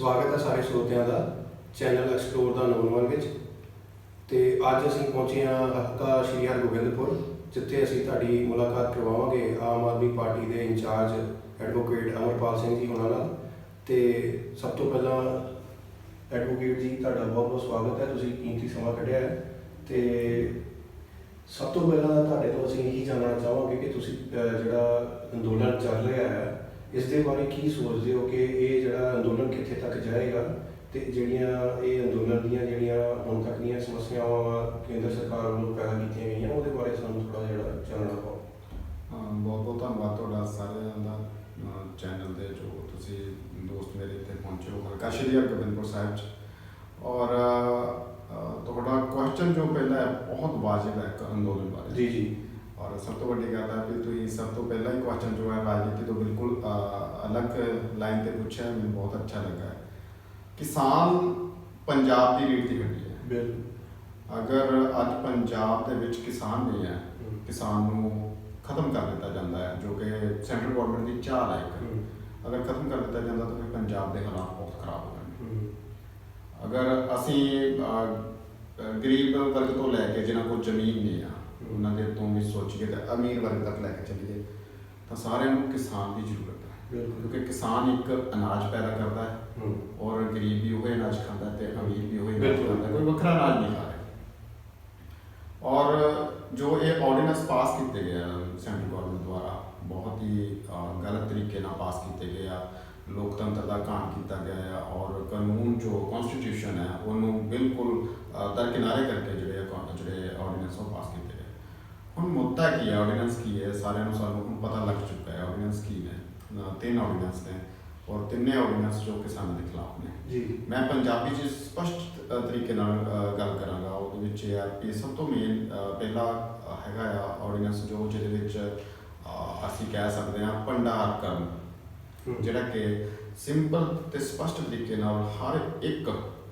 ਸਵਾਗਤ ਹੈ ਸਾਰੇ ਸਰੋਤਿਆਂ ਦਾ ਚੈਨਲ ਐਕਸਪਲੋਰ ਦਾ ਨੌਜਵਾਨ ਵਿੱਚ। ਤੇ ਅੱਜ ਅਸੀਂ ਪਹੁੰਚੇ ਹਾਂ ਹਲਕਾ ਸ਼੍ਰੀ ਹਰਗੋਬਿੰਦਪੁਰ, ਜਿੱਥੇ ਅਸੀਂ ਤੁਹਾਡੀ ਮੁਲਾਕਾਤ ਕਰਵਾਵਾਂਗੇ ਆਮ ਆਦਮੀ ਪਾਰਟੀ ਦੇ ਇੰਚਾਰਜ ਐਡਵੋਕੇਟ ਅਮਰਪਾਲ ਸਿੰਘ ਜੀ ਉਹਨਾਂ ਨਾਲ। ਤੇ ਸਭ ਤੋਂ ਪਹਿਲਾਂ ਐਡਵੋਕੇਟ ਜੀ, ਤੁਹਾਡਾ ਬਹੁਤ ਬਹੁਤ ਸਵਾਗਤ ਹੈ, ਤੁਸੀਂ ਕੀਮਤੀ ਸਮਾਂ ਕੱਢਿਆ ਹੈ। ਤੇ ਸਭ ਤੋਂ ਪਹਿਲਾਂ ਤੁਹਾਡੇ ਤੋਂ ਅਸੀਂ ਇਹੀ ਜਾਣਨਾ ਚਾਹਾਂਗੇ ਕਿ ਤੁਸੀਂ ਜਿਹੜਾ ਅੰਦੋਲਨ ਚੱਲ ਰਿਹਾ ਹੈ, ਇਸ ਦੇ ਬਾਰੇ ਕੀ ਸੋਚਦੇ ਹੋ ਕਿ ਇਹ ਜਿਹੜਾ ਅੰਦੋਲਨ ਕਿੱਥੇ ਤੱਕ ਜਾਏਗਾ, ਤੇ ਜਿਹੜੀਆਂ ਇਹ ਅੰਦੋਲਨ ਦੀਆਂ ਜਿਹੜੀਆਂ ਹੁਣ ਤੱਕ ਦੀਆਂ ਸਮੱਸਿਆਵਾਂ ਕੇਂਦਰ ਸਰਕਾਰ ਵੱਲੋਂ ਪੈਦਾ ਕੀਤੀਆਂ ਗਈਆਂ, ਉਹਦੇ ਬਾਰੇ ਸਾਨੂੰ ਥੋੜ੍ਹਾ ਜਿਹਾ ਜਾਣਨਾ ਪਾਓ। ਬਹੁਤ ਬਹੁਤ ਧੰਨਵਾਦ ਤੁਹਾਡਾ ਸਾਰਿਆਂ ਦਾ ਚੈਨਲ ਦੇ ਜੋ ਤੁਸੀਂ ਦੋਸਤ ਮੇਰੇ ਇੱਥੇ ਪਹੁੰਚੇ ਹੋ ਹਲਕਾ ਸ਼੍ਰੀ ਹਰਗੋਬਿੰਦਪੁਰ ਸਾਹਿਬ 'ਚ। ਔਰ ਤੁਹਾਡਾ ਕੁਐਸਚਨ ਜੋ ਪਹਿਲਾ ਹੈ ਬਹੁਤ ਵਾਜਿਬ ਹੈ ਇੱਕ ਅੰਦੋਲਨ ਬਾਰੇ। ਜੀ ਜੀ। ਔਰ ਸਭ ਤੋਂ ਵੱਡੀ ਗੱਲ ਹੈ ਕਿ ਤੁਸੀਂ ਸਭ ਤੋਂ ਪਹਿਲਾਂ ਹੀ ਕੁਐਸਚਨ ਜੋ ਹੈ ਰਾਜਨੀਤੀ ਤੋਂ ਬਿਲਕੁਲ ਅਲੱਗ ਲਾਈਨ 'ਤੇ ਪੁੱਛਿਆ, ਮੈਨੂੰ ਬਹੁਤ ਅੱਛਾ ਲੱਗਾ। ਕਿਸਾਨ ਪੰਜਾਬ ਦੀ ਰੀੜ੍ਹ ਦੀ ਹੱਡੀ ਹੈ। ਬਿਲਕੁਲ। ਅਗਰ ਅੱਜ ਪੰਜਾਬ ਦੇ ਵਿੱਚ ਕਿਸਾਨ ਨਹੀਂ ਹੈ, ਕਿਸਾਨ ਨੂੰ ਖਤਮ ਕਰ ਦਿੱਤਾ ਜਾਂਦਾ ਹੈ, ਜੋ ਕਿ ਸੈਂਟਰਲ ਗੌਰਮੈਂਟ ਦੀ ਚਾਲ ਹੈ, ਅਗਰ ਖਤਮ ਕਰ ਦਿੱਤਾ ਜਾਂਦਾ ਤਾਂ ਫਿਰ ਪੰਜਾਬ ਦੇ ਹਾਲਾਤ ਬਹੁਤ ਖਰਾਬ ਹੋ ਜਾਣਗੇ। ਅਗਰ ਅਸੀਂ ਗਰੀਬ ਵਰਗ ਤੋਂ ਲੈ ਕੇ ਜਿਨ੍ਹਾਂ ਕੋਲ ਜ਼ਮੀਨ ਨਹੀਂ ਆ ਉਹਨਾਂ ਦੇ ਤੋਂ ਵੀ ਸੋਚੀਏ ਤਾਂ ਅਮੀਰ ਵਰਗ ਤੱਕ ਲੈ ਕੇ ਚੱਲੀਏ ਤਾਂ ਸਾਰਿਆਂ ਨੂੰ ਕਿਸਾਨ ਦੀ ਜ਼ਰੂਰਤ ਹੈ। ਕਿਉਂਕਿ ਕਿਸਾਨ ਇੱਕ ਅਨਾਜ ਪੈਦਾ ਕਰਦਾ ਹੈ ਔਰ ਗਰੀਬ ਵੀ ਉਹ ਅਨਾਜ ਖਾਂਦਾ ਤੇ ਅਮੀਰ ਵੀ ਉਹ ਅਨਾਜ ਖਾਂਦਾ, ਕੋਈ ਵੱਖਰਾ ਅਨਾਜ ਨਹੀਂ ਖਾ ਰਿਹਾ। ਔਰ ਜੋ ਇਹ ਆਰਡੀਨੈਂਸ ਪਾਸ ਕੀਤੇ ਗਏ ਸੈਂਟਰਲ ਗੌਰਮੈਂਟ ਦੁਆਰਾ, ਬਹੁਤ ਹੀ ਗਲਤ ਤਰੀਕੇ ਨਾਲ ਪਾਸ ਕੀਤੇ ਗਏ ਆ, ਲੋਕਤੰਤਰ ਦਾ ਘਾਣ ਕੀਤਾ ਗਿਆ ਆ। ਔਰ ਕਾਨੂੰਨ ਜੋ ਕਨਸਟੀਟਿਊਸ਼ਨ ਹੈ ਉਹਨੂੰ ਬਿਲਕੁਲ ਦਰਕਿਨਾਰੇ ਕਰਕੇ ਜਿਹੜੇ ਆਰਡੀਨੈਂਸ ਉਹ ਪਾਸ ਕੀਤੇ ਗਏ। ਹੁਣ ਮੁੱਦਾ ਕੀ ਹੈ, ਆਰਡੀਨੈਂਸ ਕੀ ਹੈ, ਸਾਰਿਆਂ ਨੂੰ ਸਾਨੂੰ ਹੁਣ ਪਤਾ ਲੱਗ ਚੁੱਕਾ ਹੈ ਆਰਡੀਨੈਂਸ ਕੀ ਨੇ। 3 ਆਰਡੀਨੈਂਸ ਨੇ ਔਰ ਤਿੰਨੇ ਆਰਡੀਨੈਂਸ ਜੋ ਕਿਸਾਨਾਂ ਦੇ ਖਿਲਾਫ ਨੇ। ਜੀ। ਮੈਂ ਪੰਜਾਬੀ 'ਚ ਸਪਸ਼ਟ ਤਰੀਕੇ ਨਾਲ ਗੱਲ ਕਰਾਂਗਾ। ਉਹਦੇ ਵਿੱਚ ਇਹ ਆ ਕਿ ਸਭ ਤੋਂ ਮੇਨ ਪਹਿਲਾ ਹੈਗਾ ਆ ਆਰਡੀਨੈਂਸ ਜਿਹਦੇ ਵਿੱਚ ਅਸੀਂ ਕਹਿ ਸਕਦੇ ਹਾਂ ਭੰਡਾਰ ਕਰਨ, ਜਿਹੜਾ ਕਿ ਸਿੰਪਲ ਤੇ ਸਪਸ਼ਟ ਤਰੀਕੇ ਨਾਲ ਹਰ ਇੱਕ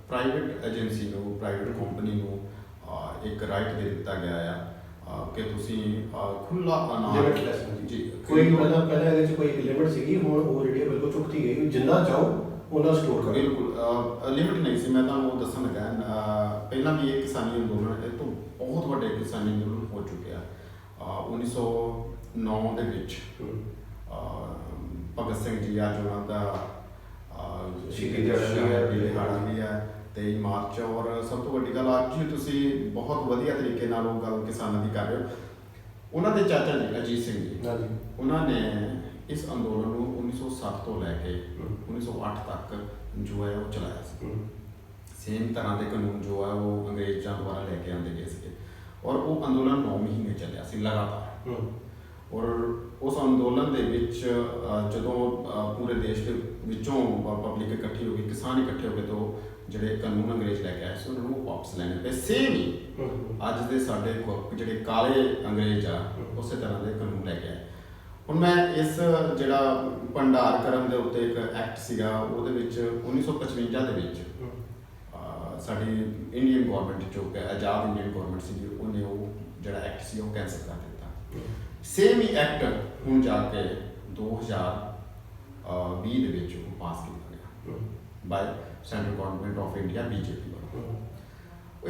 ਪ੍ਰਾਈਵੇਟ ਏਜੰਸੀ ਨੂੰ, ਪ੍ਰਾਈਵੇਟ ਕੰਪਨੀ ਨੂੰ ਇੱਕ ਰਾਈਟ ਦੇ ਦਿੱਤਾ ਗਿਆ ਆ ਕਿ ਤੁਸੀਂ ਖੁੱਲਾ ਅਨਾਜ ਜੀ। ਕੋਈ ਪਹਿਲਾਂ ਇਹਦੇ ਵਿੱਚ ਕੋਈ ਲਿਮਿਟ ਸੀਗੀ, ਹੁਣ ਉਹ ਜਿਹੜੀ ਬਿਲਕੁਲ ਚੁੱਕਤੀ ਗਈ, ਜਿੰਨਾ ਚਾਹੋ ਉਹਨਾਂ ਸਟੋਰ ਕਰੋ। ਬਿਲਕੁਲ ਲਿਮਿਟ ਨਹੀਂ ਸੀ। ਮੈਂ ਤੁਹਾਨੂੰ ਉਹ ਦੱਸਣ ਲੱਗਾ, ਪਹਿਲਾਂ ਵੀ ਇਹ ਕਿਸਾਨੀ ਅੰਦੋਲਨ ਇਹ ਤੋਂ ਬਹੁਤ ਵੱਡੇ ਕਿਸਾਨੀ ਅੰਦੋਲਨ ਹੋ ਚੁੱਕਿਆ। 1909 ਦੇ ਵਿੱਚ ਭਗਤ ਸਿੰਘ ਜੀ ਅੱਜ ਉਹਨਾਂ ਦਾ ਸ਼ਹੀਦੀ ਦਿਹਾੜਾ ਵੀ ਹੈ 23 ਮਾਰਚ। ਔਰ ਸਭ ਤੋਂ ਵੱਡੀ ਗੱਲ ਅੱਜ ਵੀ ਤੁਸੀਂ ਬਹੁਤ ਵਧੀਆ ਤਰੀਕੇ ਨਾਲ ਉਹ ਗੱਲ ਕਿਸਾਨਾਂ ਦੀ ਕਰ ਰਹੇ ਹੋ। ਉਹਨਾਂ ਦੇ ਚਾਚਾ ਜੀ ਅਜੀਤ ਸਿੰਘ ਜੀ, ਉਹਨਾਂ ਨੇ ਇਸ ਅੰਦੋਲਨ ਨੂੰ 1907 ਤੋਂ ਲੈ ਕੇ 1908 ਤੱਕ ਜੋ ਹੈ ਉਹ ਚਲਾਇਆ ਸੀ। ਸੇਮ ਤਰ੍ਹਾਂ ਦੇ ਕਾਨੂੰਨ ਜੋ ਹੈ ਉਹ ਅੰਗਰੇਜ਼ਾਂ ਦੁਆਰਾ ਲੈ ਕੇ ਆਉਂਦੇ ਗਏ ਸੀਗੇ। ਔਰ ਉਹ ਅੰਦੋਲਨ 9 ਮਹੀਨੇ ਚੱਲਿਆ ਸੀ ਲਗਾਤਾਰ। ਔਰ ਉਸ ਅੰਦੋਲਨ ਦੇ ਵਿੱਚ ਜਦੋਂ ਪੂਰੇ ਦੇਸ਼ ਦੇ ਵਿੱਚੋਂ ਪਬਲਿਕ ਇਕੱਠੀ ਹੋ ਗਈ, ਕਿਸਾਨ ਇਕੱਠੇ ਹੋ ਗਏ, ਤਾਂ ਜਿਹੜੇ ਕਾਨੂੰਨ ਅੰਗਰੇਜ਼ ਲੈ ਕੇ ਆਏ ਸੀ ਉਹਨਾਂ ਨੂੰ ਵਾਪਸ ਲੈਣੇ ਪਏ। ਸੇਮ ਹੀ ਅੱਜ ਦੇ ਸਾਡੇ ਜਿਹੜੇ ਕਾਲੇ ਅੰਗਰੇਜ਼ ਆ ਉਸੇ ਤਰ੍ਹਾਂ ਦੇ ਕਾਨੂੰਨ ਲੈ ਕੇ ਆਏ। ਹੁਣ ਮੈਂ ਇਸ ਜਿਹੜਾ ਭੰਡਾਰ ਕਰਨ ਦੇ ਉੱਤੇ ਇੱਕ ਐਕਟ ਸੀਗਾ, ਉਹਦੇ ਵਿੱਚ 1955 ਦੇ ਵਿੱਚ ਸਾਡੀ ਇੰਡੀਅਨ ਗੌਰਮੈਂਟ ਜੋ ਕਿ ਆਜ਼ਾਦ ਇੰਡੀਅਨ ਗੌਰਮੈਂਟ ਸੀਗੀ, ਉਹਨੇ ਉਹ ਜਿਹੜਾ ਐਕਟ ਸੀ ਉਹ ਕੈਂਸਲ ਕਰ ਦਿੱਤਾ। ਸੇਮ ਹੀ ਐਕਟ ਹੁਣ ਜਾ ਕੇ 2020 ਦੇ ਵਿੱਚ ਉਹ ਪਾਸ ਕੀਤਾ ਗਿਆ by central government of India BJP ਵੱਲੋਂ।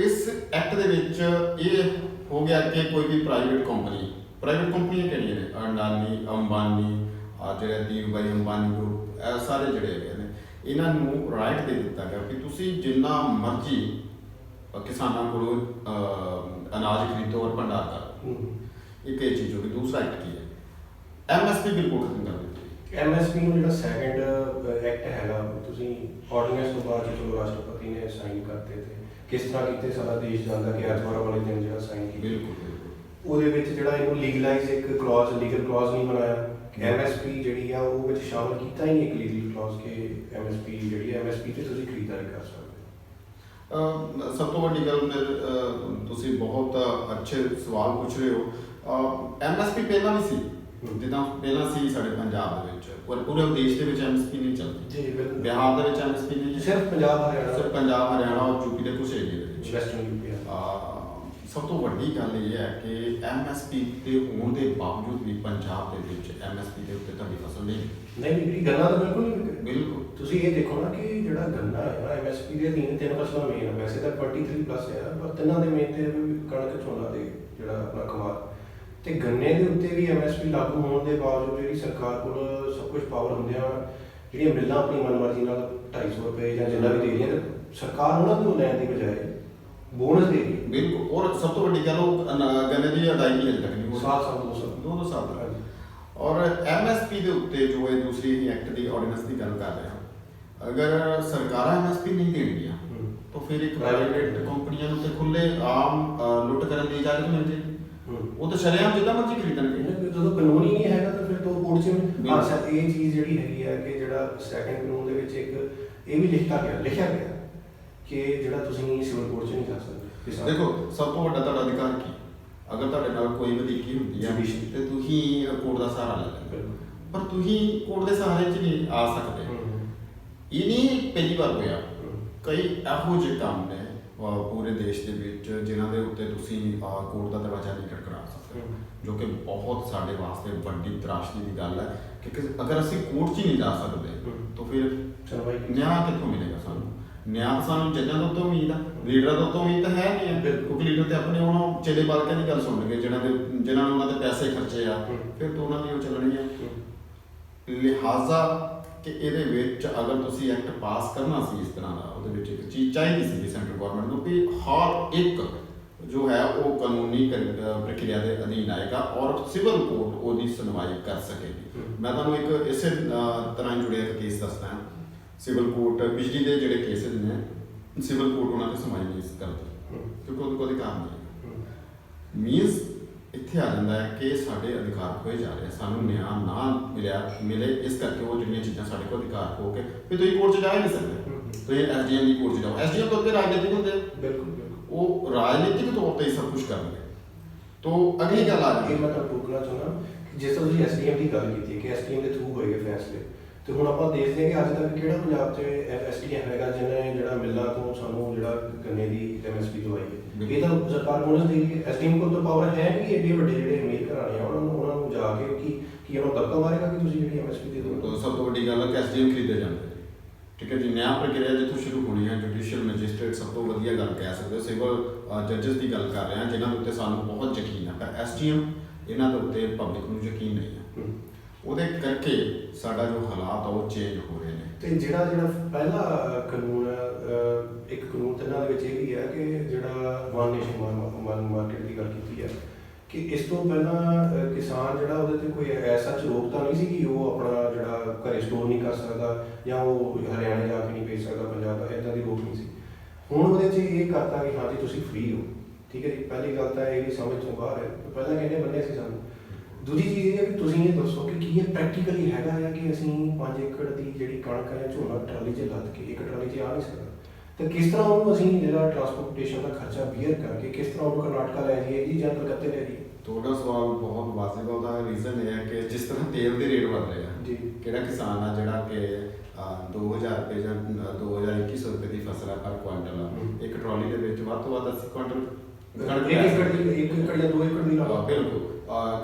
ਇਸ ਐਕਟ ਦੇ ਵਿੱਚ ਇਹ ਹੋ ਗਿਆ ਕਿ ਕੋਈ ਵੀ ਪ੍ਰਾਈਵੇਟ ਕੰਪਨੀਆਂ ਕਿਹੜੀਆਂ ਨੇ, ਅਡਾਨੀ, ਅੰਬਾਨੀ, ਜਿਹੜੇ ਧੀਰੂਭਾਈ ਅੰਬਾਨੀ ਗਰੁੱਪ, ਇਹ ਸਾਰੇ ਜਿਹੜੇ ਹੈਗੇ ਨੇ, ਇਹਨਾਂ ਨੂੰ ਰਾਈਟ ਦੇ ਦਿੱਤਾ ਗਿਆ ਕਿ ਤੁਸੀਂ ਜਿੰਨਾ ਮਰਜ਼ੀ ਕਿਸਾਨਾਂ ਕੋਲੋਂ ਅਨਾਜ ਖਰੀਦੋ ਔਰ ਭੰਡਾਰ ਕਰੋ। ਇੱਕ ਇਹ ਚੀਜ਼ ਹੋ ਗਈ। ਦੂਸਰਾ ਐਕਟ ਕੀ ਹੈ, MSP ਬਿਲਕੁਲ ਖਤਮ ਕਰ ਦਿੱਤੀ। MSP ਨੂੰ ਜਿਹੜਾ ਸੈਕੰਡ ਐਕਟ ਹੈਗਾ, ਤੁਸੀਂ ਆਰਡੀਨੈਂਸ ਤੋਂ ਬਾਅਦ ਜਦੋਂ ਰਾਸ਼ਟਰਪਤੀ ਨੇ ਸਾਈਨ ਕਰਤੇ ਤੇ ਕਿਸ ਤਰ੍ਹਾਂ ਕੀਤੇ, ਸਾਰਾ ਦੇਸ਼ ਜਾਣਦਾ ਕਿ ਐਤਵਾਰ ਵਾਲੇ ਦਿਨ ਜਿਹੜਾ ਸਾਈਨ ਕੀਤਾ, ਉਹਦੇ ਵਿੱਚ ਜਿਹੜਾ ਇਹਨੂੰ ਲੀਗਲਾਈਜ਼ ਇੱਕ ਲੀਗਲ ਕਲੌਜ਼ ਨਹੀਂ ਬਣਾਇਆ। MSP ਜਿਹੜੀ ਆ ਉਹ ਵਿੱਚ ਸ਼ਾਮਲ ਕੀਤਾ ਹੀ ਨਹੀਂ ਇੱਕ ਲੀਗਲ ਕਲੌਜ਼ ਕਿ MSP ਜਿਹੜੀ ਹੈ MSP ਤੇ ਤੁਸੀਂ ਖਰੀਦਦਾਰੀ ਕਰ ਸਕਦੇ। ਸਭ ਤੋਂ ਵੱਡੀ ਗੱਲ ਤੁਸੀਂ ਬਹੁਤ ਅੱਛੇ ਸਵਾਲ ਪੁੱਛ ਰਹੇ ਹੋ। MSP ਪਹਿਲਾਂ ਵੀ ਸੀ, ਜਿੱਦਾਂ ਪਹਿਲਾਂ ਸੀ ਸਾਡੇ ਪੰਜਾਬ ਦੇ ਵਿੱਚ, ਪਰ ਪੂਰੇ ਦੇਸ਼ ਦੇ ਵਿੱਚ MSP ਨਹੀਂ ਚੱਲਦੀ। ਜੀ ਬਿਲਕੁਲ। ਬਿਹਾਰ ਦੇ ਵਿੱਚ MSP ਨਹੀਂ, ਸਿਰਫ ਪੰਜਾਬ, ਹਰਿਆਣਾ ਔਰ ਯੂਪੀ ਦੇ ਕੁਝ ਏਰੀਏ ਦੇ ਵਿੱਚ, ਵੈਸਟਰਨ ਯੂਪੀ। ਸਭ ਤੋਂ ਵੱਡੀ ਗੱਲ ਇਹ ਹੈ ਕਿ MSP ਦੇ ਹੋਣ ਦੇ ਬਾਵਜੂਦ ਵੀ ਪੰਜਾਬ ਦੇ ਵਿੱਚ MSP ਦੇ ਉੱਤੇ ਤੁਹਾਡੀ ਫਸਲ ਨਹੀਂ ਵਿਕਰੀ। ਗੰਨਾ ਤਾਂ ਬਿਲਕੁਲ ਨਹੀਂ ਵਿਕਰੀ। ਬਿਲਕੁਲ। ਤੁਸੀਂ ਇਹ ਦੇਖੋ ਨਾ ਕਿ ਜਿਹੜਾ ਗੰਨਾ ਹੈ ਨਾ MSP ਦੇ ਅਧੀਨ 3 ਫਸਲਾਂ ਮੇਨ ਹੈ, ਵੈਸੇ ਤਾਂ 23+ ਹੈ ਪਰ ਤਿੰਨਾਂ ਦੇ ਮੇਨ ਤੇ ਕਣਕ, ਝੋਨਾ ਤੇ ਜਿਹੜਾ ਆਪਣਾ ਕਮਾਦ ਤੇ ਗੰਨੇ ਦੇ ਉੱਤੇ ਵੀ MSP ਲਾਗੂ ਹੋਣ ਦੇ ਬਾਵਜੂਦ ਜਿਹੜੀ ਸਰਕਾਰ ਕੋਲ ਸਭ ਕੁਝ ਪਾਵਰ ਹੁੰਦਿਆਂ ਜਿਹੜੀਆਂ ਮਿੱਲਾਂ ਆਪਣੀ ਮਨਮਰਜ਼ੀ ਨਾਲ 250 ਰੁਪਏ ਜਾਂ ਜਿੰਨਾ ਵੀ ਦੇ ਰਹੀਆਂ ਤੇ ਸਰਕਾਰ ਉਹਨਾਂ ਨੂੰ ਲੈਣ ਦੀ ਬਜਾਏ ਬੋਨਸ ਦੇ ਰਹੀ ਹੈ। ਬਿਲਕੁਲ। ਔਰ ਸਭ ਤੋਂ ਵੱਡੀ ਗੱਲ ਉਹ ਗੰਨੇ ਦੀ ਅਦਾਇਗੀ ਹਜੇ ਤੱਕ ਨਹੀਂ ਹੋਈ। ਸਾਲ 2 ਸਾਲ ਤੱਕ। ਔਰ MSP ਦੇ ਉੱਤੇ ਜੋ ਇਹ ਦੂਸਰੀ ਐਕਟ ਦੀ ਆਰਡੀਨੈਂਸ ਦੀ ਗੱਲ ਕਰ ਰਹੇ ਹਾਂ, ਅਗਰ ਸਰਕਾਰਾਂ MSP ਨਹੀਂ ਦੇਣਗੀਆਂ ਤਾਂ ਫਿਰ ਇੱਕ ਪ੍ਰਾਈਵੇਟ ਕੰਪਨੀਆਂ ਨੂੰ ਤੇ ਖੁੱਲੇ ਆਮ ਲੁੱਟ ਕਰਨ ਦੀ ਇਜਾਜ਼ਤ ਮਿਲ ਜਾਏਗੀ। ਉਹ ਤਾਂ ਸ਼ਰੇਆਮ ਜਿੱਦਾਂ ਮਰਜ਼ੀ ਖਰੀਦਣਗੇ। ਜਦੋਂ ਕਾਨੂੰਨ ਹੀ ਨਹੀਂ ਹੈਗਾ ਤਾਂ ਫਿਰ ਤੋਂ ਕੋਰਟ 'ਚ ਇਹ ਚੀਜ਼ ਜਿਹੜੀ ਹੈਗੀ ਹੈ ਕਿ ਜਿਹੜਾ ਸੈਕੰਡ ਕਾਨੂੰਨ ਦੇ ਵਿੱਚ ਇੱਕ ਇਹ ਵੀ ਲਿਖਿਆ ਗਿਆ ਕਿ ਜਿਹੜਾ ਤੁਸੀਂ ਸਿਵਲ ਕੋਰਟ 'ਚ ਨਹੀਂ ਜਾ ਸਕਦੇ। ਦੇਖੋ ਸਭ ਤੋਂ ਵੱਡਾ ਤੁਹਾਡਾ ਅਧਿਕਾਰ ਕੀ, ਅਗਰ ਤੁਹਾਡੇ ਨਾਲ ਕੋਈ ਵਧੀਕੀ ਹੁੰਦੀ ਹੈ ਤੇ ਤੁਸੀਂ ਕੋਰਟ ਦਾ ਸਹਾਰਾ ਲੈ ਲੈਂਦੇ, ਪਰ ਤੁਸੀਂ ਕੋਰਟ ਦੇ ਸਹਾਰੇ 'ਚ ਨਹੀਂ ਆ ਸਕਦੇ। ਇਹ ਨਹੀਂ ਪਹਿਲੀ ਵਾਰ ਹੋਇਆ, ਕਈ ਇਹੋ ਜਿਹੇ ਕੰਮ ਨੇ ਪੂਰੇ ਦੇਸ਼ ਦੇ ਵਿੱਚ ਜਿਨ੍ਹਾਂ ਦੇ ਉੱਤੇ ਤੁਸੀਂ ਕੋਰਟ ਦਾ ਦਰਵਾਜ਼ਾ ਨਹੀਂ ਖੜਕਾ ਸਕਦੇ, ਜੋ ਕਿ ਬਹੁਤ ਸਾਡੇ ਵਾਸਤੇ ਵੱਡੀ ਤਰਾਸ਼ਦੀ ਦੀ ਗੱਲ ਹੈ ਕਿ ਅਗਰ ਅਸੀਂ ਕੋਰਟ 'ਚ ਨਹੀਂ ਜਾ ਸਕਦੇ ਤਾਂ ਫਿਰ ਨਿਆਂ ਕਿੱਥੋਂ ਮਿਲੇਗਾ ਸਾਨੂੰ? ਨਿਆਂ ਸਾਨੂੰ ਜੱਜਾਂ ਤੋਂ ਉਮੀਦ ਆ, ਲੀਡਰਾਂ ਤੋਂ ਉਮੀਦ ਤਾਂ ਹੈ ਨਹੀਂ ਹੈ, ਕਿਉਂਕਿ ਲੀਡਰ ਤੇ ਆਪਣੇ ਉਹਨਾਂ ਚੇਲੇ ਬਾਲਕਾਂ ਦੀ ਗੱਲ ਸੁਣਨਗੇ ਜਿਹਨਾਂ ਨੂੰ ਉਹਨਾਂ ਦੇ ਪੈਸੇ ਖਰਚੇ ਆ, ਫਿਰ ਤਾਂ ਉਹਨਾਂ ਦੀ ਉਹ ਚੱਲਣੀ ਹੈ। ਲਿਹਾਜ਼ਾ ਕਿ ਇਹਦੇ ਵਿੱਚ ਅਗਰ ਤੁਸੀਂ ਐਕਟ ਪਾਸ ਕਰਨਾ ਸੀ ਇਸ ਤਰ੍ਹਾਂ ਦਾ, ਉਹਦੇ ਵਿੱਚ ਇੱਕ ਚੀਜ਼ ਚਾਹੀਦੀ ਸੀ ਸੈਂਟਰਲ ਗਵਰਨਮੈਂਟ ਨੂੰ ਕਿ ਹਰ ਇੱਕ ਜੋ ਹੈ ਉਹ ਕਾਨੂੰਨੀ ਪ੍ਰਕਿਰਿਆ ਦੇ ਅਧੀਨ ਆਏਗਾ ਔਰ ਸਿਵਲ ਕੋਰਟ ਉਹਦੀ ਸੁਣਵਾਈ ਕਰ ਸਕੇਗੀ। ਮੈਂ ਤੁਹਾਨੂੰ ਇੱਕ ਇਸੇ ਤਰ੍ਹਾਂ ਜੁੜਿਆ ਇੱਕ ਕੇਸ ਦੱਸਦਾ ਹਾਂ। ਸਿਵਲ ਕੋਰਟ ਬਿਜਲੀ ਦੇ ਜਿਹੜੇ ਕੇਸਿਸ ਨੇ ਸਿਵਲ ਕੋਰਟ ਉਹਨਾਂ ਦੀ ਸੁਣਵਾਈ ਨਹੀਂ ਕਰਦੀ ਕਿਉਂਕਿ ਉਹਦੇ ਕੋਲ ਅਧਿਕਾਰ ਨਹੀਂ। ਮੀਨਸ ਇੱਥੇ ਆ ਜਾਂਦਾ ਹੈ ਕਿ ਸਾਡੇ ਅਧਿਕਾਰ ਖੋਏ ਜਾ ਰਹੇ, ਸਾਨੂੰ ਨਿਆਂ ਨਾ ਮਿਲੇ, ਇਸ ਕਰਕੇ ਉਹ ਜਿਹੜੀਆਂ ਚੀਜ਼ਾਂ ਸਾਡੇ ਕੋਲ ਅਧਿਕਾਰ ਖੋ ਕੇ ਫਿਰ ਤੁਸੀਂ ਕੋਰਟ 'ਚ ਜਾ ਹੀ ਨਹੀਂ ਸਕਦੇ। ਤੁਸੀਂ SDM ਦੀ ਕੋਰਟ 'ਚ ਜਾਓ, SDM ਤੋਂ ਅੱਗੇ ਰਾਜਨੀਤਿਕ ਹੁੰਦੇ ਬਿਲਕੁਲ ਉਹ ਰਾਜਨੀਤਿਕ ਤੌਰ ਤੇ ਹੀ ਸਭ ਕੁਝ ਕਰਨਗੇ। ਤੋਂ ਅਗਲੀ ਗੱਲ ਆ ਗਈ, ਮੈਂ ਤੁਹਾਨੂੰ ਰੋਕਣਾ ਚਾਹੁੰਦਾ ਜਿਸ ਤਰ੍ਹਾਂ ਤੁਸੀਂ SDM ਦੀ ਗੱਲ ਕੀਤੀ ਕਿ SDM ਦੇ ਥਰੂ ਹੋਏਗੇ ਫੈਸਲੇ, ਤੇ ਹੁਣ ਆਪਾਂ ਦੇਖਦੇ ਹਾਂ ਕਿ ਅੱਜ ਤੱਕ ਕਿਹੜਾ ਪੰਜਾਬ 'ਚ SDM ਹੈਗਾ ਜਿਹਨੇ ਜਿਹੜਾ ਮਿੱਲਾਂ ਤੋਂ ਸਾਨੂੰ ਜਿਹੜਾ ਗੰਨੇ ਦੀ MSP ਦਵਾਈ ਹੈ। ਇਹ ਤਾਂ ਸਰਕਾਰ ਬੋਨਸ ਦੇ ਰਹੀ ਹੈ। SDM ਕੋਲ ਤਾਂ ਪਾਵਰ ਹੈ ਨਹੀਂ ਏਡੇ ਵੱਡੇ ਜਿਹੜੇ ਅਮੀਰ ਘਰਾਣੇ ਆ ਉਹਨਾਂ ਨੂੰ ਜਾ ਕੇ ਕੀ ਉਹਨਾਂ ਧੱਕਾ ਮਾਰੇਗਾ ਕਿ ਤੁਸੀਂ ਜਿਹੜੀ MSP ਦੇ ਦਿਓ। ਸਭ ਤੋਂ ਵੱਡੀ ਗੱਲ ਹੈ ਕਿ SDM ਖਰੀਦੇ ਜਾਂਦੇ, ਠੀਕ ਹੈ ਜੀ। ਨਿਆਂ ਪ੍ਰਕਿਰਿਆ ਜਿੱਥੋਂ ਸ਼ੁਰੂ ਹੋਣੀ ਹੈ, ਜੁਡੀਸ਼ੀਅਲ ਮੈਜਿਸਟ੍ਰੇਟ ਸਭ ਤੋਂ ਵਧੀਆ ਗੱਲ ਕਹਿ ਸਕਦੇ ਹੋ, ਸਿਵਲ ਜੱਜਸ ਦੀ ਗੱਲ ਕਰ ਰਹੇ ਹਾਂ ਜਿਨ੍ਹਾਂ ਦੇ ਉੱਤੇ ਸਾਨੂੰ ਬਹੁਤ ਯਕੀਨ ਹੈ, ਪਰ SDM ਇਹਨਾਂ ਦੇ ਉੱਤੇ ਪਬਲਿਕ ਨੂੰ ਯਕੀਨ ਨਹੀਂ ਹੈ। ਉਹਦੇ ਕਰਕੇ ਸਾਡਾ ਜੋ ਹਾਲਾਤ ਆ ਉਹ ਚੇਂਜ ਹੋ ਰਹੇ ਨੇ। ਤੇ ਜਿਹੜਾ ਪਹਿਲਾ ਕਾਨੂੰਨ ਇੱਕ ਕਾਨੂੰਨ ਤੇ ਇਹਨਾਂ ਦੇ ਵਿੱਚ ਇਹ ਵੀ ਹੈ ਕਿ ਜਿਹੜਾ ਵਨ ਨੇਸ਼ਨ ਵਨ ਮਾਰਕੀਟ ਦੀ ਗੱਲ ਕੀਤੀ ਹੈ ਕਿ ਇਸ ਤੋਂ ਪਹਿਲਾਂ ਕਿਸਾਨ ਜਿਹੜਾ ਉਹਦੇ ਤੇ ਕੋਈ ਐਸਾ ਰੋਕ ਤਾਂ ਨਹੀਂ ਸੀ ਕਿ ਉਹ ਆਪਣਾ ਜਿਹੜਾ ਘਰੇ ਸਟੋਰ ਨਹੀਂ ਕਰ ਸਕਦਾ ਜਾਂ ਉਹ ਹਰਿਆਣੇ ਜਾ ਕੇ ਨਹੀਂ ਵੇਚ ਸਕਦਾ, ਪੰਜਾਬ ਦਾ ਇੱਦਾਂ ਦੀ ਰੋਕ ਨਹੀਂ ਸੀ। ਹੁਣ ਉਹਦੇ 'ਚ ਇਹ ਕਰਤਾ ਕਿ ਹਾਂਜੀ ਤੁਸੀਂ ਫ੍ਰੀ ਹੋ, ਠੀਕ ਹੈ ਜੀ। ਪਹਿਲੀ ਗੱਲ ਤਾਂ ਇਹ ਵੀ ਸਮਝ ਤੋਂ ਬਾਹਰ ਹੈ, ਪਹਿਲਾਂ ਕਹਿੰਦੇ ਬੰਦੇ ਸੀ ਸਾਨੂੰ। ਦੂਜੀ ਚੀਜ਼ ਇਹ ਹੈ ਕਿ ਤੁਸੀਂ ਇਹ ਦੱਸੋ ਕਿ ਕੀ ਇਹ ਪ੍ਰੈਕਟੀਕਲੀ ਹੈਗਾ ਹੈ ਕਿ ਅਸੀਂ 5 ਏਕੜ ਦੀ ਜਿਹੜੀ ਕਣਕ ਹੈ ਝੋਨਾ ਟਰਾਲੀ 'ਚ ਲੱਦ ਕੇ ਇੱਕ ਟਰਾਲੀ 'ਚ ਆ ਨਹੀਂ ਸਕਦਾ, ਤਾਂ ਕਿਸ ਤਰ੍ਹਾਂ ਉਹਨੂੰ ਅਸੀਂ ਜਿਹੜਾ ਟਰਾਂਸਪੋਰਟੇਸ਼ਨ ਦਾ ਖਰਚਾ ਬੀਅਰ ਕਰਕੇ ਕਿਸ ਤਰ੍ਹਾਂ ਉਹਨੂੰ ਕਰਨਾਟਕਾ ਲੈ ਜਾਈਏ ਜੀ ਜਾਂ ਕਲਕੱਤੇ ਲੈ ਜਾਈਏ? ਤੁਹਾਡਾ ਸਵਾਲ ਬਹੁਤ ਵਾਜਬ ਹੈ। ਉਹਦਾ ਰੀਜ਼ਨ ਇਹ ਹੈ ਕਿ ਜਿਸ ਤਰ੍ਹਾਂ ਤੇਲ ਦੇ ਰੇਟ ਵੱਧ ਰਹੇ ਆ ਜੀ, ਕਿਹੜਾ ਕਿਸਾਨ ਆ ਜਿਹੜਾ ਕਿ 2000 ਰੁਪਏ ਜਾਂ 2100 ਰੁਪਏ ਦੀ ਫਸਲ ਹੈ ਪਰ ਕੁਆਂਟਲ ਆ, ਇੱਕ ਟਰਾਲੀ ਦੇ ਵਿੱਚ ਵੱਧ ਤੋਂ ਵੱਧ 80 ਕੁਆਂਟਲ ਇੱਕ ਏਕੜ ਜਾਂ 2 ਏਕੜ ਦੀ ਲਾ ਬਿਲਕੁਲ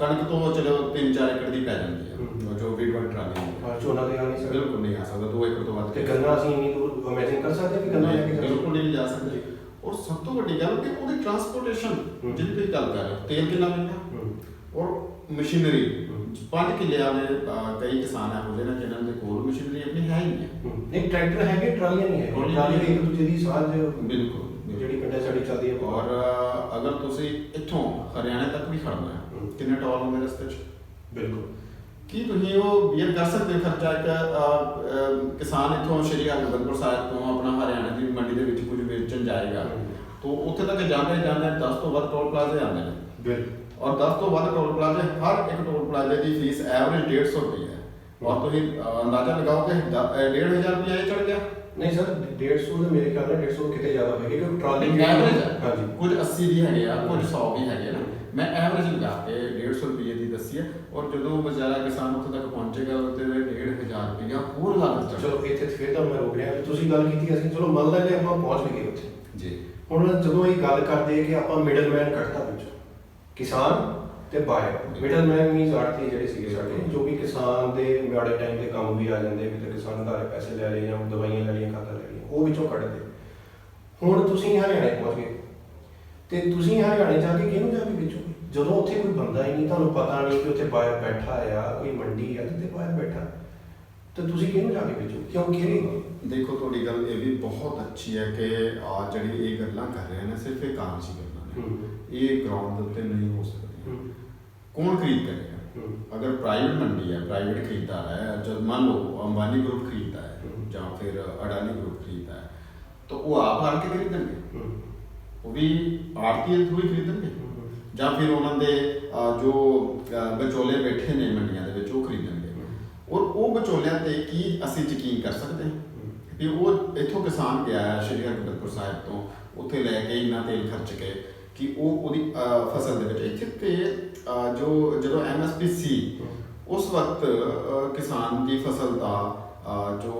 ਕਣਕ ਤੋਂ ਚਲੋ 3-4 ਏਕੜ ਦੀ ਪੈ ਜਾਂਦੀ ਹੈ ਜੋ ਵੀ ਟਰਾਲੀ ਹੈ। ਝੋਨਾ ਤੇ ਆ ਨਹੀਂ ਸਕਦਾ, ਬਿਲਕੁਲ ਨਹੀਂ ਆ ਸਕਦਾ 2 ਏਕੜ ਤੋਂ ਵੱਧ। ਤੇ ਗੰਨਾ ਅਸੀਂ ਇੰਨੀ ਦੂਰ ਇਮੇਜਿਨ ਕਰ ਸਕਦੇ ਕਿ ਗੰਨਾ ਲੈ ਕੇ ਬਿਲਕੁਲ ਨਹੀਂ ਜਾ ਸਕਦੇ। ਔਰ ਸਭ ਤੋਂ ਵੱਡੀ ਗੱਲ ਕਿ ਉਹਦੀ ਟਰਾਂਸਪੋਰਟੇਸ਼ਨ ਜਿਹਦੀ ਤੁਸੀਂ ਗੱਲ ਕਰ ਰਹੇ ਹੋ, ਤੇਲ ਕਿੰਨਾ ਮਹਿੰਗਾ ਔਰ ਮਸ਼ੀਨਰੀ 5 ਕਿੱਲੇ ਵਾਲੇ ਕਈ ਕਿਸਾਨ ਇਹੋ ਜਿਹੇ ਨੇ ਜਿਨ੍ਹਾਂ ਦੇ ਕੋਲ ਮਸ਼ੀਨਰੀ ਆਪਣੀ ਹੈ ਹੀ ਨਹੀਂ। ਨਹੀਂ ਟਰੈਕਟਰ ਹੈਗੇ, ਟਰਾਲੀਆਂ ਨਹੀਂ ਹੈ। ਟਰਾਲੀ ਇੱਕ ਦੂਜੇ ਦੀ ਸਾਂਝ ਬਿਲਕੁਲ ਜਿਹੜੀ ਪਿੰਡਾਂ ਸਾਡੀ ਚੱਲਦੀ ਹੈ। ਔਰ ਅਗਰ ਤੁਸੀਂ ਇੱਥੋਂ ਹਰਿਆਣੇ ਤੱਕ ਵੀ ਖੜਨਾ ਹੈ, ਕਿੰਨੇ ਟੋਲ ਹੁੰਦੇ ਰਸਤੇ 'ਚ? ਬਿਲਕੁਲ। ਕੀ ਤੁਸੀਂ ਉਹ ਬੀਅਰ ਕਰ ਸਕਦੇ ਖਰਚਾ? ਇੱਕ ਕਿਸਾਨ ਇੱਥੋਂ ਸ਼੍ਰੀ ਹਰਿਮੰਦਰ ਸਾਹਿਬ ਤੋਂ ਆਪਣਾ ਹਰਿਆਣੇ ਦੀ ਮੰਡੀ ਦੇ ਵਿੱਚ ਕੁਝ ਵੇਚਣ ਜਾਏਗਾ ਤਾਂ ਉੱਥੇ ਤੱਕ ਜਾਂਦੇ 10 ਤੋਂ ਵੱਧ ਟੋਲ ਪਲਾਜ਼ੇ ਆਉਂਦੇ ਨੇ। ਬਿਲਕੁਲ। ਔਰ 10 ਤੋਂ ਵੱਧ ਟੋਲ ਪਲਾਜ਼ੇ, ਹਰ ਇੱਕ ਟੋਲ ਪਲਾਜ਼ੇ ਦੀ ਫੀਸ ਐਵਰੇਜ 150 ਰੁਪਏ ਹੈ। ਔਰ ਤੁਸੀਂ ਅੰਦਾਜ਼ਾ ਲਗਾਓ ਕਿ 1500 ਰੁਪਏ ਇਹ ਚੜ ਗਿਆ। ਨਹੀਂ ਸਰ 150 ਦੇ ਮੇਰੇ ਖਿਆਲ ਨਾਲ 150 ਕਿਤੇ ਜ਼ਿਆਦਾ ਹੋਏਗੀ ਕਿਉਂਕਿ ਟਰਾਲੀ ਐਵਰੇਜ ਹੈ। ਹਾਂਜੀ, ਕੁਝ 80 ਦੀ ਹੈਗੇ ਆ, ਕੁਝ 100 ਵੀ ਹੈਗੇ ਨਾ। ਮੈਂ ਐਵਰੇਜ ਲਗਾ ਕੇ 150 ਰੁਪਏ ਦੀ ਦੱਸੀ ਹੈ। ਔਰ ਜਦੋਂ ਵਿਚਾਰਾ ਕਿਸਾਨ ਉੱਥੇ ਤੱਕ ਪਹੁੰਚੇਗਾ ਉੱਤੇ 1500 ਰੁਪਏ ਹੋਰ ਲੱਗ ਚਲੋ ਇੱਥੇ ਫਿਰ ਤਾਂ ਮੈਂ ਰੋਕ ਰਿਹਾ। ਤੁਸੀਂ ਗੱਲ ਕੀਤੀ ਅਸੀਂ ਚਲੋ ਮੰਨ ਲੈਂਦੇ ਆਪਾਂ ਪਹੁੰਚ ਵੀ ਗਏ ਉੱਥੇ ਜੀ। ਹੁਣ ਜਦੋਂ ਇਹ ਗੱਲ ਕਰਦੇ ਕਿ ਆਪਾਂ ਮਿਡਲਮੈਨ ਕੱਢਤਾ ਵਿੱਚੋਂ, ਕਿਸਾਨ ਤੇ ਬਾਇਰ। ਮਿਡਲਮੈਨ ਮੀਨਸ ਆੜਤੀ ਜਿਹੜੇ ਸੀਗੇ ਸਾਡੇ, ਜੋ ਵੀ ਕਿਸਾਨ ਦੇ ਮਾੜੇ ਟਾਈਮ ਤੇ ਕੰਮ ਵੀ ਆ ਜਾਂਦੇ, ਵੀ ਤੇ ਕਿਸਾਨ ਘਰੇ ਪੈਸੇ ਲੈ ਲਏ ਜਾਂ ਦਵਾਈਆਂ ਲੈ ਲਈਆਂ, ਖਾਤਾ ਲੈ ਲਈਆਂ, ਉਹ ਵਿੱਚੋਂ ਕੱਢਦੇ। ਹੁਣ ਤੁਸੀਂ ਹਰਿਆਣੇ ਪਹੁੰਚ ਗਏ ਤੇ ਤੁਸੀਂ ਹਰਿਆਣੇ ਜਾ ਕੇ ਕਿਹਨੂੰ ਜਾ ਕੇ ਵੇਚੋਗੇ ਜਦੋਂ ਉੱਥੇ ਕੋਈ ਬੰਦਾ ਹੀ ਨਹੀਂ, ਤੁਹਾਨੂੰ ਪਤਾ ਨਹੀਂ ਕਿ ਉੱਥੇ ਬਾਇਰ ਬੈਠਾ ਆ, ਕੋਈ ਮੰਡੀ ਆ ਜਿੱਥੇ ਬਾਇਰ ਬੈਠਾ, ਤੇ ਤੁਸੀਂ ਕਿਹਨੂੰ ਜਾ ਕੇ ਵੇਚੋਗੇ? ਕਿਉਂ ਕਿਹੜੇ? ਦੇਖੋ ਤੁਹਾਡੀ ਗੱਲ ਇਹ ਵੀ ਬਹੁਤ ਅੱਛੀ ਹੈ ਕਿ ਆ ਜਿਹੜੀ ਇਹ ਗੱਲਾਂ ਕਰ ਰਹੇ ਨੇ ਸਿਰਫ ਇਹ ਕਾਗਜ਼ੀ ਗੱਲਾਂ ਨੇ, ਇਹ ਗਰਾਊਂਡ ਦੇ ਉੱਤੇ ਨਹੀਂ ਹੋ ਸਕਦੀਆਂ। ਕੌਣ ਖਰੀਦ ਕਰੇਗਾ? ਅਗਰ ਪ੍ਰਾਈਵੇਟ ਮੰਡੀ ਹੈ, ਪ੍ਰਾਈਵੇਟ ਖਰੀਦਦਾਰ ਹੈ, ਜਦ ਮੰਨ ਲਓ ਅੰਬਾਨੀ ਗਰੁੱਪ ਖਰੀਦਦਾ ਹੈ ਜਾਂ ਫਿਰ ਅਡਾਨੀ ਗਰੁੱਪ ਖਰੀਦਦਾ ਹੈ, ਤਾਂ ਉਹ ਆਪ ਆਣ ਕੇ ਖਰੀਦਣਗੇ, ਉਹ ਵੀ ਆੜਤੀ ਦੇ ਥਰੂ ਹੀ ਖਰੀਦਣਗੇ, ਜਾਂ ਫਿਰ ਉਹਨਾਂ ਦੇ ਜੋ ਵਿਚੋਲੇ ਬੈਠੇ ਨੇ ਮੰਡੀਆਂ ਦੇ ਵਿੱਚ ਉਹ ਖਰੀਦਣਗੇ। ਔਰ ਉਹ ਵਿਚੋਲਿਆਂ ਤੇ ਕੀ ਅਸੀਂ ਯਕੀਨ ਕਰ ਸਕਦੇ ਹਾਂ ਵੀ ਉਹ ਇੱਥੋਂ ਕਿਸਾਨ ਗਿਆ ਹੈ ਸ਼੍ਰੀ ਹਰਿਮੰਦਰ ਸਾਹਿਬ ਤੋਂ, ਉੱਥੇ ਲੈ ਕੇ ਇੰਨਾ ਤੇਲ ਖਰਚ ਕੇ ਕਿ ਉਹ ਉਹਦੀ ਫਸਲ ਦੇ ਵਿੱਚ ਇੱਥੇ ਤੇ ਜਦੋਂ MSP ਸੀ ਉਸ ਵਕਤ ਕਿਸਾਨ ਦੀ ਫਸਲ ਦਾ ਜੋ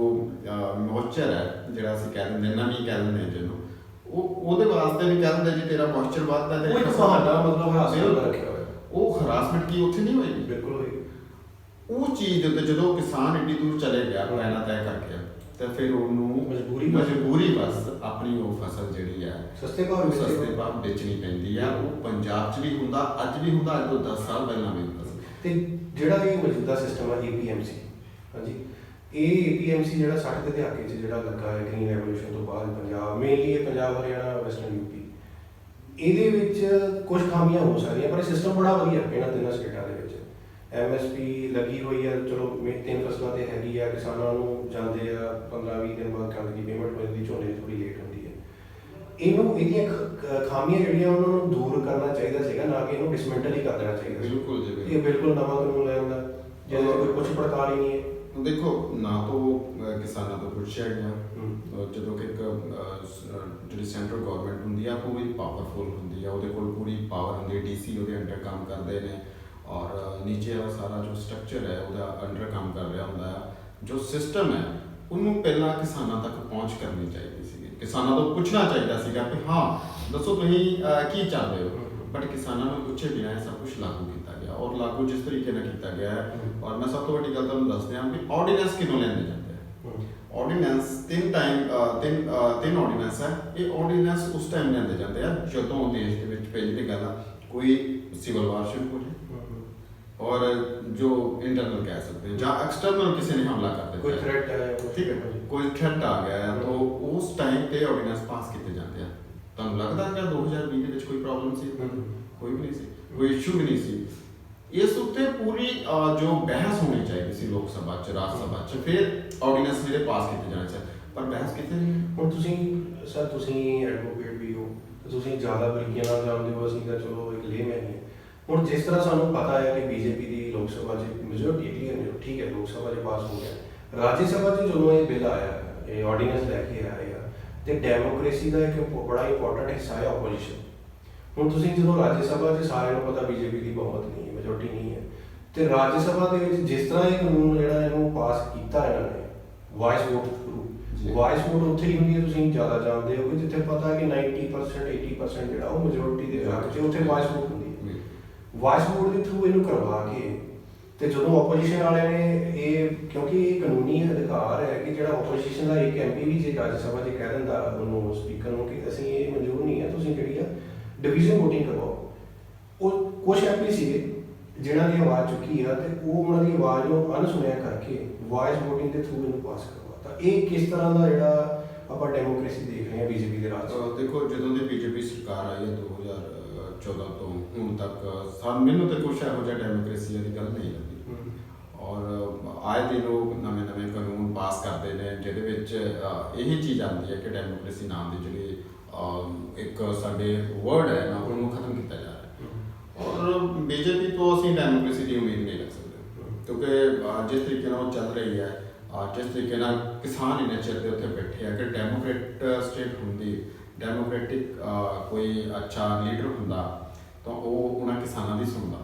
ਮੋਇਸਚਰ ਹੈ, ਜਿਹੜਾ ਅਸੀਂ ਕਹਿ ਦਿੰਦੇ ਨਮੀ ਕਹਿ ਦਿੰਦੇ ਜਿਹਨੂੰ, ਉਹਦੇ ਵਾਸਤੇ ਵੀ ਕਹਿ ਦਿੰਦੇ ਜੀ ਤੇਰਾ ਮੋਇਸਚਰ ਵੱਧਦਾ ਤੇ ਇੱਕ ਬਹਾਨਾ ਮਤਲਬ ਹਾਸਿਲ ਰੱਖਿਆ ਹੋਇਆ। ਉਹ ਹਰਾਸਮੈਂਟ ਕੀ ਉੱਥੇ ਨਹੀਂ ਹੋਏਗੀ? ਬਿਲਕੁਲ ਹੋਏਗੀ। ਉਹ ਚੀਜ਼ ਦੇ ਉੱਤੇ ਜਦੋਂ ਕਿਸਾਨ ਏਡੀ ਦੂਰ ਚਲੇ ਗਿਆ ਪੈਣਾ ਤੈਅ ਕਰਕੇ, ਤੇ ਫਿਰ ਉਹਨੂੰ ਮਜਬੂਰੀ ਬਸ ਆਪਣੀ ਉਹ ਫਸਲ ਜਿਹੜੀ ਹੈ ਸਸਤੇ ਭਾਅ ਵੇਚਣੀ ਪੈਂਦੀ ਹੈ। ਉਹ ਪੰਜਾਬ 'ਚ ਵੀ ਹੁੰਦਾ, ਅੱਜ ਵੀ ਹੁੰਦਾ, ਅੱਜ ਤੋਂ 10 ਸਾਲ ਪਹਿਲਾਂ ਵੀ ਹੁੰਦਾ ਸੀ। ਤੇ ਜਿਹੜਾ ਇਹ ਮੌਜੂਦਾ ਸਿਸਟਮ ਹੈ APMC, ਹਾਂਜੀ, ਇਹ APMC ਜਿਹੜਾ 60 ਦੇ ਦਹਾਕੇ 'ਚ ਜਿਹੜਾ ਲੱਗਾ ਹੈ ਗ੍ਰੀਨ ਰੈਵੋਲੂਸ਼ਨ ਤੋਂ ਬਾਅਦ ਪੰਜਾਬ, ਮੇਨਲੀ ਇਹ ਪੰਜਾਬ, ਹਰਿਆਣਾ, ਵੈਸਟਰਨ UP, ਇਹਦੇ ਵਿੱਚ ਕੁਝ ਖਾਮੀਆਂ ਹੋ ਸਕਦੀਆਂ, ਪਰ ਇਹ ਸਿਸਟਮ ਬੜਾ ਵਧੀਆ ਇਹਨਾਂ ਤਿੰਨਾਂ ਸਟੇਟਾਂ ਦੇ ਵਿੱਚ। MSP ਲੱਗੀ ਹੋਈ ਹੈ, ਚਲੋ 3 ਫਸਲਾਂ ਤੇ ਹੈਗੀ ਆ, ਕਿਸਾਨਾਂ ਨੂੰ ਜਾਂਦੇ ਆ 15-20 ਦਿਨ ਬਾਅਦ ਕਣਕ ਦੀ ਪੇਮੈਂਟ ਹੋ ਜਾਂਦੀ, ਝੋਨੇ ਦੀ ਥੋੜੀ ਲੇਟ ਹੁੰਦੀ ਹੈ। ਇਹਦੀਆਂ ਖਾਮੀਆਂ ਜਿਹੜੀਆਂ ਉਹਨਾਂ ਨੂੰ ਦੂਰ ਕਰਨਾ ਚਾਹੀਦਾ ਸੀਗਾ, ਨਾ ਕਿ ਇਹਨੂੰ ਡਿਸਮੈਂਟਲ ਹੀ ਕਰ ਦੇਣਾ ਚਾਹੀਦਾ। ਬਿਲਕੁਲ ਜੀ, ਇਹ ਬਿਲਕੁਲ ਨਵਾਂ ਕਾਨੂੰਨ ਲੈ ਆਉਂਦਾ ਜਿਹਦੇ ਕੋਈ ਪੁੱਛ ਪੜਤਾਲ ਹੀ ਨਹੀਂ ਹੈ। ਦੇਖੋ, ਨਾ ਤਾਂ ਕਿਸਾਨਾਂ ਤੋਂ ਪੁੱਛਿਆ ਗਿਆ, ਜਦੋਂ ਕਿ ਇੱਕ ਜਿਹੜੀ ਸੈਂਟਰਲ ਗਵਰਨਮੈਂਟ ਹੁੰਦੀ ਆ ਉਹ ਵੀ ਪਾਵਰਫੁਲ ਹੁੰਦੀ ਆ, ਉਹਦੇ ਕੋਲ ਪੂਰੀ ਪਾਵਰ ਹੁੰਦੀ ਹੈ, DC ਉਹਦੇ ਅੰਡਰ ਕੰਮ ਕਰਦੇ ਨੇ, ਔਰ ਨੀਚੇ ਵਾਲਾ ਸਾਰਾ ਜੋ ਸਟਰਕਚਰ ਹੈ ਉਹਦਾ ਅੰਡਰ ਕੰਮ ਕਰ ਰਿਹਾ ਹੁੰਦਾ ਹੈ। ਜੋ ਸਿਸਟਮ ਹੈ ਉਹਨੂੰ ਪਹਿਲਾਂ ਕਿਸਾਨਾਂ ਤੱਕ ਪਹੁੰਚ ਕਰਨੀ ਚਾਹੀਦੀ ਸੀ, ਕਿਸਾਨਾਂ ਤੋਂ ਪੁੱਛਣਾ ਚਾਹੀਦਾ ਸੀਗਾ ਕਿ ਹਾਂ ਦੱਸੋ ਤੁਸੀਂ ਕੀ ਚਾਹੁੰਦੇ ਹੋ, ਬਟ ਕਿਸਾਨਾਂ ਨੂੰ ਪੁੱਛੇ ਬਿਨਾਂ ਇਹ ਸਭ ਕੁਝ ਲਾਗੂ ਕੀਤਾ ਗਿਆ, ਔਰ ਲਾਗੂ ਜਿਸ ਤਰੀਕੇ ਨਾਲ ਕੀਤਾ ਗਿਆ ਹੈ। ਔਰ ਮੈਂ ਸਭ ਤੋਂ ਵੱਡੀ ਗੱਲ ਤੁਹਾਨੂੰ ਦੱਸ ਦਿਆਂ ਵੀ ਆਰਡੀਨੈਂਸ ਕਿਦੋਂ ਲੈਂਦੇ ਜਾਂਦੇ ਆ। ਆਰਡੀਨੈਂਸ ਤਿੰਨ ਆਰਡੀਨੈਂਸ ਹੈ। ਇਹ ਆਰਡੀਨੈਂਸ ਉਸ ਟਾਈਮ ਲੈਂਦੇ ਜਾਂਦੇ ਆ ਜਦੋਂ ਦੇਸ਼ ਦੇ ਵਿੱਚ ਪਹਿਲੀ ਗੱਲ ਕੋਈ ਸਿਵਲ ਵਾਰ ਸ਼ੁਰੂ ਹੋ ਜਾਏ, ਔਰ ਜੋ ਇੰਟਰਨਲ ਕਹਿ ਸਕਦੇ हैं ਜਾਂ ਐਕਸਟਰਨਲ ਕਿਸੇ ਨੇ ਹਮਲਾ ਕਰ ਦਿੱਤਾ, ਕੋਈ ਥ੍ਰੈਟ ਆਇਆ, ਠੀਕ ਹੈ, ਕੋਈ ਥ੍ਰੈਟ ਆ ਗਿਆ ਹੈ, ਤਾਂ ਉਸ ਟਾਈਮ ਤੇ ਆਰਡੀਨੈਂਸ ਪਾਸ ਕੀਤੇ ਜਾਂਦੇ ਆ। ਤੁਹਾਨੂੰ ਲੱਗਦਾ ਕਿ 2020 ਦੇ ਵਿੱਚ ਕੋਈ ਪ੍ਰੋਬਲਮ ਸੀ? ਕੋਈ ਵੀ ਨਹੀਂ ਸੀ, ਕੋਈ ਇਸ਼ੂ ਵੀ ਨਹੀਂ ਸੀ। ਇਸ ਉੱਤੇ ਪੂਰੀ ਜੋ ਬਹਿਸ ਹੋਣੀ ਚਾਹੀਦੀ ਸੀ ਲੋਕ ਸਭਾ 'ਚ, ਰਾਜ ਸਭਾ 'ਚ, ਫਿਰ ਆਰਡੀਨੈਂਸ ਜਿਹੜੇ ਪਾਸ ਕੀਤੇ ਜਾਣੇ ਚਾਹੀਦੇ, ਪਰ ਬਹਿਸ ਕਿਤੇ ਨਹੀਂ। ਹੁਣ ਤੁਸੀਂ ਐਡਵੋਕੇਟ ਵੀ ਹੋ, ਤੁਸੀਂ ਜ਼ਿਆਦਾ ਬਰੀਕੀਆਂ ਨਾਲ ਜਾਣਦੇ ਹੋ, ਅਸੀਂ ਤਾਂ ਚਲੋ ਇੱਕ ਲੇਮੈਨ ਹੀ। ਹੁਣ ਜਿਸ ਤਰ੍ਹਾਂ ਸਾਨੂੰ ਪਤਾ ਹੈ ਕਿ BJP ਦੀ ਲੋਕ ਸਭਾ 'ਚ ਮੈਜੋਰਟੀ ਕਲੀਅਰ, ਠੀਕ ਹੈ, ਲੋਕ ਸਭਾ 'ਚ ਪਾਸ ਹੋ ਗਿਆ। ਰਾਜ ਸਭਾ 'ਚ ਜਦੋਂ ਇਹ ਬਿੱਲ ਆਇਆ, ਇਹ ਆਰਡੀਨੈਂਸ ਲੈ ਕੇ ਆਏ ਆ, ਤੇ ਡੈਮੋਕ੍ਰੇਸੀ ਦਾ ਇੱਕ ਬੜਾ ਇੰਪੋਰਟੈਂਟ ਹਿੱਸਾ ਹੈ ਆਪੋਜੀਸ਼ਨ। ਹੁਣ ਤੁਸੀਂ ਜਦੋਂ ਰਾਜ ਸਭਾ 'ਚ ਸਾਰਿਆਂ ਨੂੰ ਪਤਾ BJP ਦੀ ਬਹੁਮਤ ਨਹੀਂ ਹੈ, ਮੈਜੋਰਟੀ ਨਹੀਂ ਹੈ, ਤੇ ਰਾਜ ਸਭਾ ਦੇ ਵਿੱਚ ਜਿਸ ਤਰ੍ਹਾਂ ਇਹ ਕਾਨੂੰਨ ਜਿਹੜਾ ਇਹਨੂੰ ਪਾਸ ਕੀਤਾ ਇਹਨਾਂ ਨੇ voice vote through, voice vote ਉੱਥੇ ਹੀ ਹੁੰਦੀ ਹੈ, ਤੁਸੀਂ ਜ਼ਿਆਦਾ ਜਾਣਦੇ ਹੋ ਕਿ ਜਿੱਥੇ ਪਤਾ ਹੈ ਕਿ 90% 80% ਜਿਹੜਾ ਉਹ ਮੈਜੋਰਟੀ ਦੇ ਹੱਕ 'ਚ ਉੱਥੇ ਵਾਇਸ ਵੋਟ ਹੁੰਦੀ ਹੈ। ਵਾਇਸ ਵੋਟ ਦੇ ਥਰੂ ਇਹਨੂੰ ਕਰਵਾ ਕੇ, ਤੇ ਜਦੋਂ ਆਪੋਜੀਸ਼ਨ ਵਾਲਿਆਂ ਨੇ ਇਹ, ਕਿਉਂਕਿ ਇਹ ਕਾਨੂੰਨੀ ਅਧਿਕਾਰ ਹੈ ਕਿ ਜਿਹੜਾ ਆਪੋਜੀਸ਼ਨ ਦਾ ਇੱਕ MP ਵੀ ਜੇ ਰਾਜ ਸਭਾ 'ਚ ਕਹਿ ਦਿੰਦਾ ਉਹਨੂੰ ਸਪੀਕਰ ਨੂੰ ਕਿ ਅਸੀਂ ਇਹ ਮਨਜ਼ੂਰ ਨਹੀਂ ਹੈ, ਤੁਸੀਂ ਜਿਹੜੀ ਆ ਡਿਵੀਜ਼ਨ ਵੋਟਿੰਗ ਕਰਵਾਓ। ਉਹ ਕੁਝ MP ਸੀਗੇ ਜਿਨ੍ਹਾਂ ਦੀ ਆਵਾਜ਼ ਚੁੱਕੀ ਆ, ਤੇ ਉਹ ਉਹਨਾਂ ਦੀ ਆਵਾਜ਼ ਨੂੰ ਅਣਸੁਣਿਆ ਕਰਕੇ ਵਾਇਸ ਵੋਟਿੰਗ ਦੇ ਥਰੂ ਇਹਨੂੰ ਪਾਸ ਕਰਵਾਤਾ। ਇਹ ਕਿਸ ਤਰ੍ਹਾਂ ਦਾ ਜਿਹੜਾ ਆਪਾਂ ਡੈਮੋਕ੍ਰੇਸੀ ਦੇਖ ਰਹੇ ਹਾਂ BJP ਦੇ ਰਾਜ 'ਚ? ਦੇਖੋ, ਜਦੋਂ ਦੀ BJP ਸਰਕਾਰ ਆਈ ਹੈ 2014 ਤੋਂ ਹੁਣ ਤੱਕ ਮੈਨੂੰ ਤਾਂ ਕੁਛ ਇਹੋ ਜਿਹਾ ਡੈਮੋਕ੍ਰੇਸੀ ਦੀ ਗੱਲ ਨਹੀਂ ਲੱਗਦੀ। ਔਰ ਆਏ ਦਿਨ ਲੋਕ ਨਵੇਂ ਕਾਨੂੰਨ ਪਾਸ ਕਰਦੇ ਨੇ ਜਿਹਦੇ ਵਿੱਚ ਇਹੀ ਚੀਜ਼ ਆਉਂਦੀ ਹੈ ਕਿ ਡੈਮੋਕ੍ਰੇਸੀ ਨਾਮ ਦੀ ਜਿਹੜੀ ਇੱਕ ਸਾਡੇ ਵਰਡ ਹੈ ਨਾ, ਉਹਨੂੰ ਖਤਮ ਕੀਤਾ ਜਾ ਰਿਹਾ। ਔਰ BJP ਤੋਂ ਅਸੀਂ ਡੈਮੋਕ੍ਰੇਸੀ ਦੀ ਉਮੀਦ ਨਹੀਂ ਰੱਖ ਸਕਦੇ, ਕਿਉਂਕਿ ਜਿਸ ਤਰੀਕੇ ਨਾਲ ਉਹ ਚੱਲ ਰਹੀ ਹੈ, ਜਿਸ ਤਰੀਕੇ ਨਾਲ ਕਿਸਾਨ ਇੰਨੇ ਚਿਰ ਦੇ ਉੱਥੇ ਬੈਠੇ ਆ ਕਿ ਡੈਮੋਕ੍ਰੇਟ ਸਟੇਟ ਹੁੰਦੀ, ਡੈਮੋਕ੍ਰੈਟਿਕ ਕੋਈ ਅੱਛਾ ਲੀਡਰ ਹੁੰਦਾ ਤਾਂ ਉਹ ਉਹਨਾਂ ਕਿਸਾਨਾਂ ਦੀ ਸੁਣਦਾ,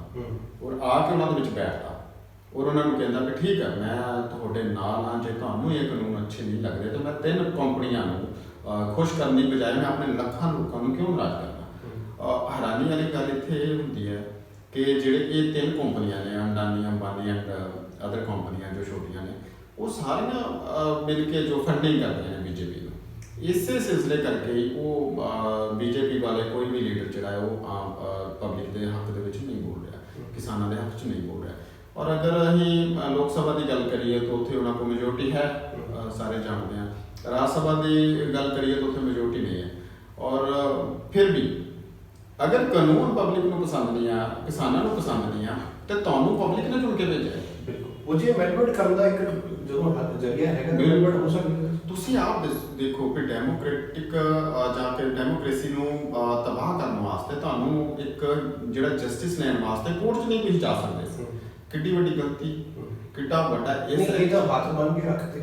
ਔਰ ਆ ਕੇ ਉਹਨਾਂ ਦੇ ਵਿੱਚ ਬੈਠਦਾ, ਔਰ ਉਹਨਾਂ ਨੂੰ ਕਹਿੰਦਾ ਕਿ ਠੀਕ ਹੈ, ਮੈਂ ਤੁਹਾਡੇ ਨਾਲ ਹਾਂ, ਜੇ ਤੁਹਾਨੂੰ ਇਹ ਕਾਨੂੰਨ ਅੱਛੇ ਨਹੀਂ ਲੱਗਦੇ ਤਾਂ ਮੈਂ 3 ਕੰਪਨੀਆਂ ਨੂੰ ਖੁਸ਼ ਕਰਨ ਦੀ ਬਜਾਏ ਮੈਂ ਆਪਣੇ ਲੱਖਾਂ ਲੋਕਾਂ ਨੂੰ ਕਿਉਂ ਨਾਰਾਜ਼ ਕਰਨਾ। ਹੈਰਾਨੀ ਵਾਲੀ ਗੱਲ ਇੱਥੇ ਇਹ ਹੁੰਦੀ ਹੈ ਕਿ ਜਿਹੜੇ ਇਹ ਤਿੰਨ ਕੰਪਨੀਆਂ ਨੇ, ਅਡਾਨੀ, ਅੰਬਾਨੀ ਐਂਡ ਅਦਰ ਕੰਪਨੀਆਂ ਜੋ ਛੋਟੀਆਂ ਨੇ, ਉਹ ਸਾਰੀਆਂ ਮਿਲ ਕੇ ਜੋ ਫੰਡਿੰਗ ਕਰਦੀਆਂ ਨੇ ਬੀਜੇਪੀ ਨੂੰ, ਇਸੇ ਸਿਲਸਿਲੇ ਕਰਕੇ ਹੀ ਉਹ ਬੀਜੇਪੀ ਵਾਲੇ ਕੋਈ ਵੀ ਲੀਡਰ ਜਿਹੜਾ ਹੈ ਉਹ ਆਮ ਪਬਲਿਕ ਦੇ ਹੱਕ ਦੇ ਵਿੱਚ ਨਹੀਂ ਬੋਲ ਰਿਹਾ, ਕਿਸਾਨਾਂ ਦੇ ਹੱਕ 'ਚ ਨਹੀਂ ਬੋਲ ਰਿਹਾ। ਔਰ ਅਗਰ ਅਸੀਂ ਲੋਕ ਸਭਾ ਦੀ ਗੱਲ ਕਰੀਏ ਤਾਂ ਉੱਥੇ ਉਹਨਾਂ ਕੋਲ ਮੈਜੋਰਟੀ ਹੈ, ਸਾਰੇ ਜਾਣਦੇ ਹਾਂ। ਰਾਜ ਸਭਾ ਦੀ ਗੱਲ ਕਰੀਏ ਤਾਂ ਉੱਥੇ ਮੈਜੋਰਟੀ ਨਹੀਂ ਹੈ। ਔਰ ਫਿਰ ਵੀ ਅਗਰ ਕਾਨੂੰਨ ਪਬਲਿਕ ਨੂੰ ਪਸੰਦ ਨਹੀਂ ਆ, ਕਿਸਾਨਾਂ ਨੂੰ ਪਸੰਦ ਨਹੀਂ ਆ, ਤੇ ਤੁਹਾਨੂੰ ਪਬਲਿਕ ਨੇ ਚੁਣ ਕੇ ਭੇਜਿਆ ਹੈ। ਉਹ ਜੇ ਅਮੈਂਡਮੈਂਟ ਕਰਨ ਦਾ ਇੱਕ ਜਦੋਂ ਜ਼ਰੀਆ ਹੈਗਾ, ਅਮੈਂਡਮੈਂਟ ਹੋ ਸਕਦੀ ਹੈ। ਤੁਸੀਂ ਆਪ ਦੇਖੋ ਕਿ ਡੈਮੋਕ੍ਰੈਟਿਕ ਜਾਂ ਕਿ ਡੈਮੋਕ੍ਰੇਸੀ ਨੂੰ ਤਬਾਹ ਕਰਨ ਵਾਸਤੇ ਤੁਹਾਨੂੰ ਇੱਕ ਜਿਹੜਾ ਜਸਟਿਸ ਲੈਣ ਵਾਸਤੇ ਕੋਰਟ 'ਚ ਨਹੀਂ ਤੁਸੀਂ ਜਾ ਸਕਦੇ। ਕਿੱਡੀ ਵੱਡੀ ਗਲਤੀ, ਕਿੱਡਾ ਵੱਡਾ ਇਹ ਤਾਂ ਹੱਥ ਬੰਨ ਕੇ ਰੱਖ ਤੇ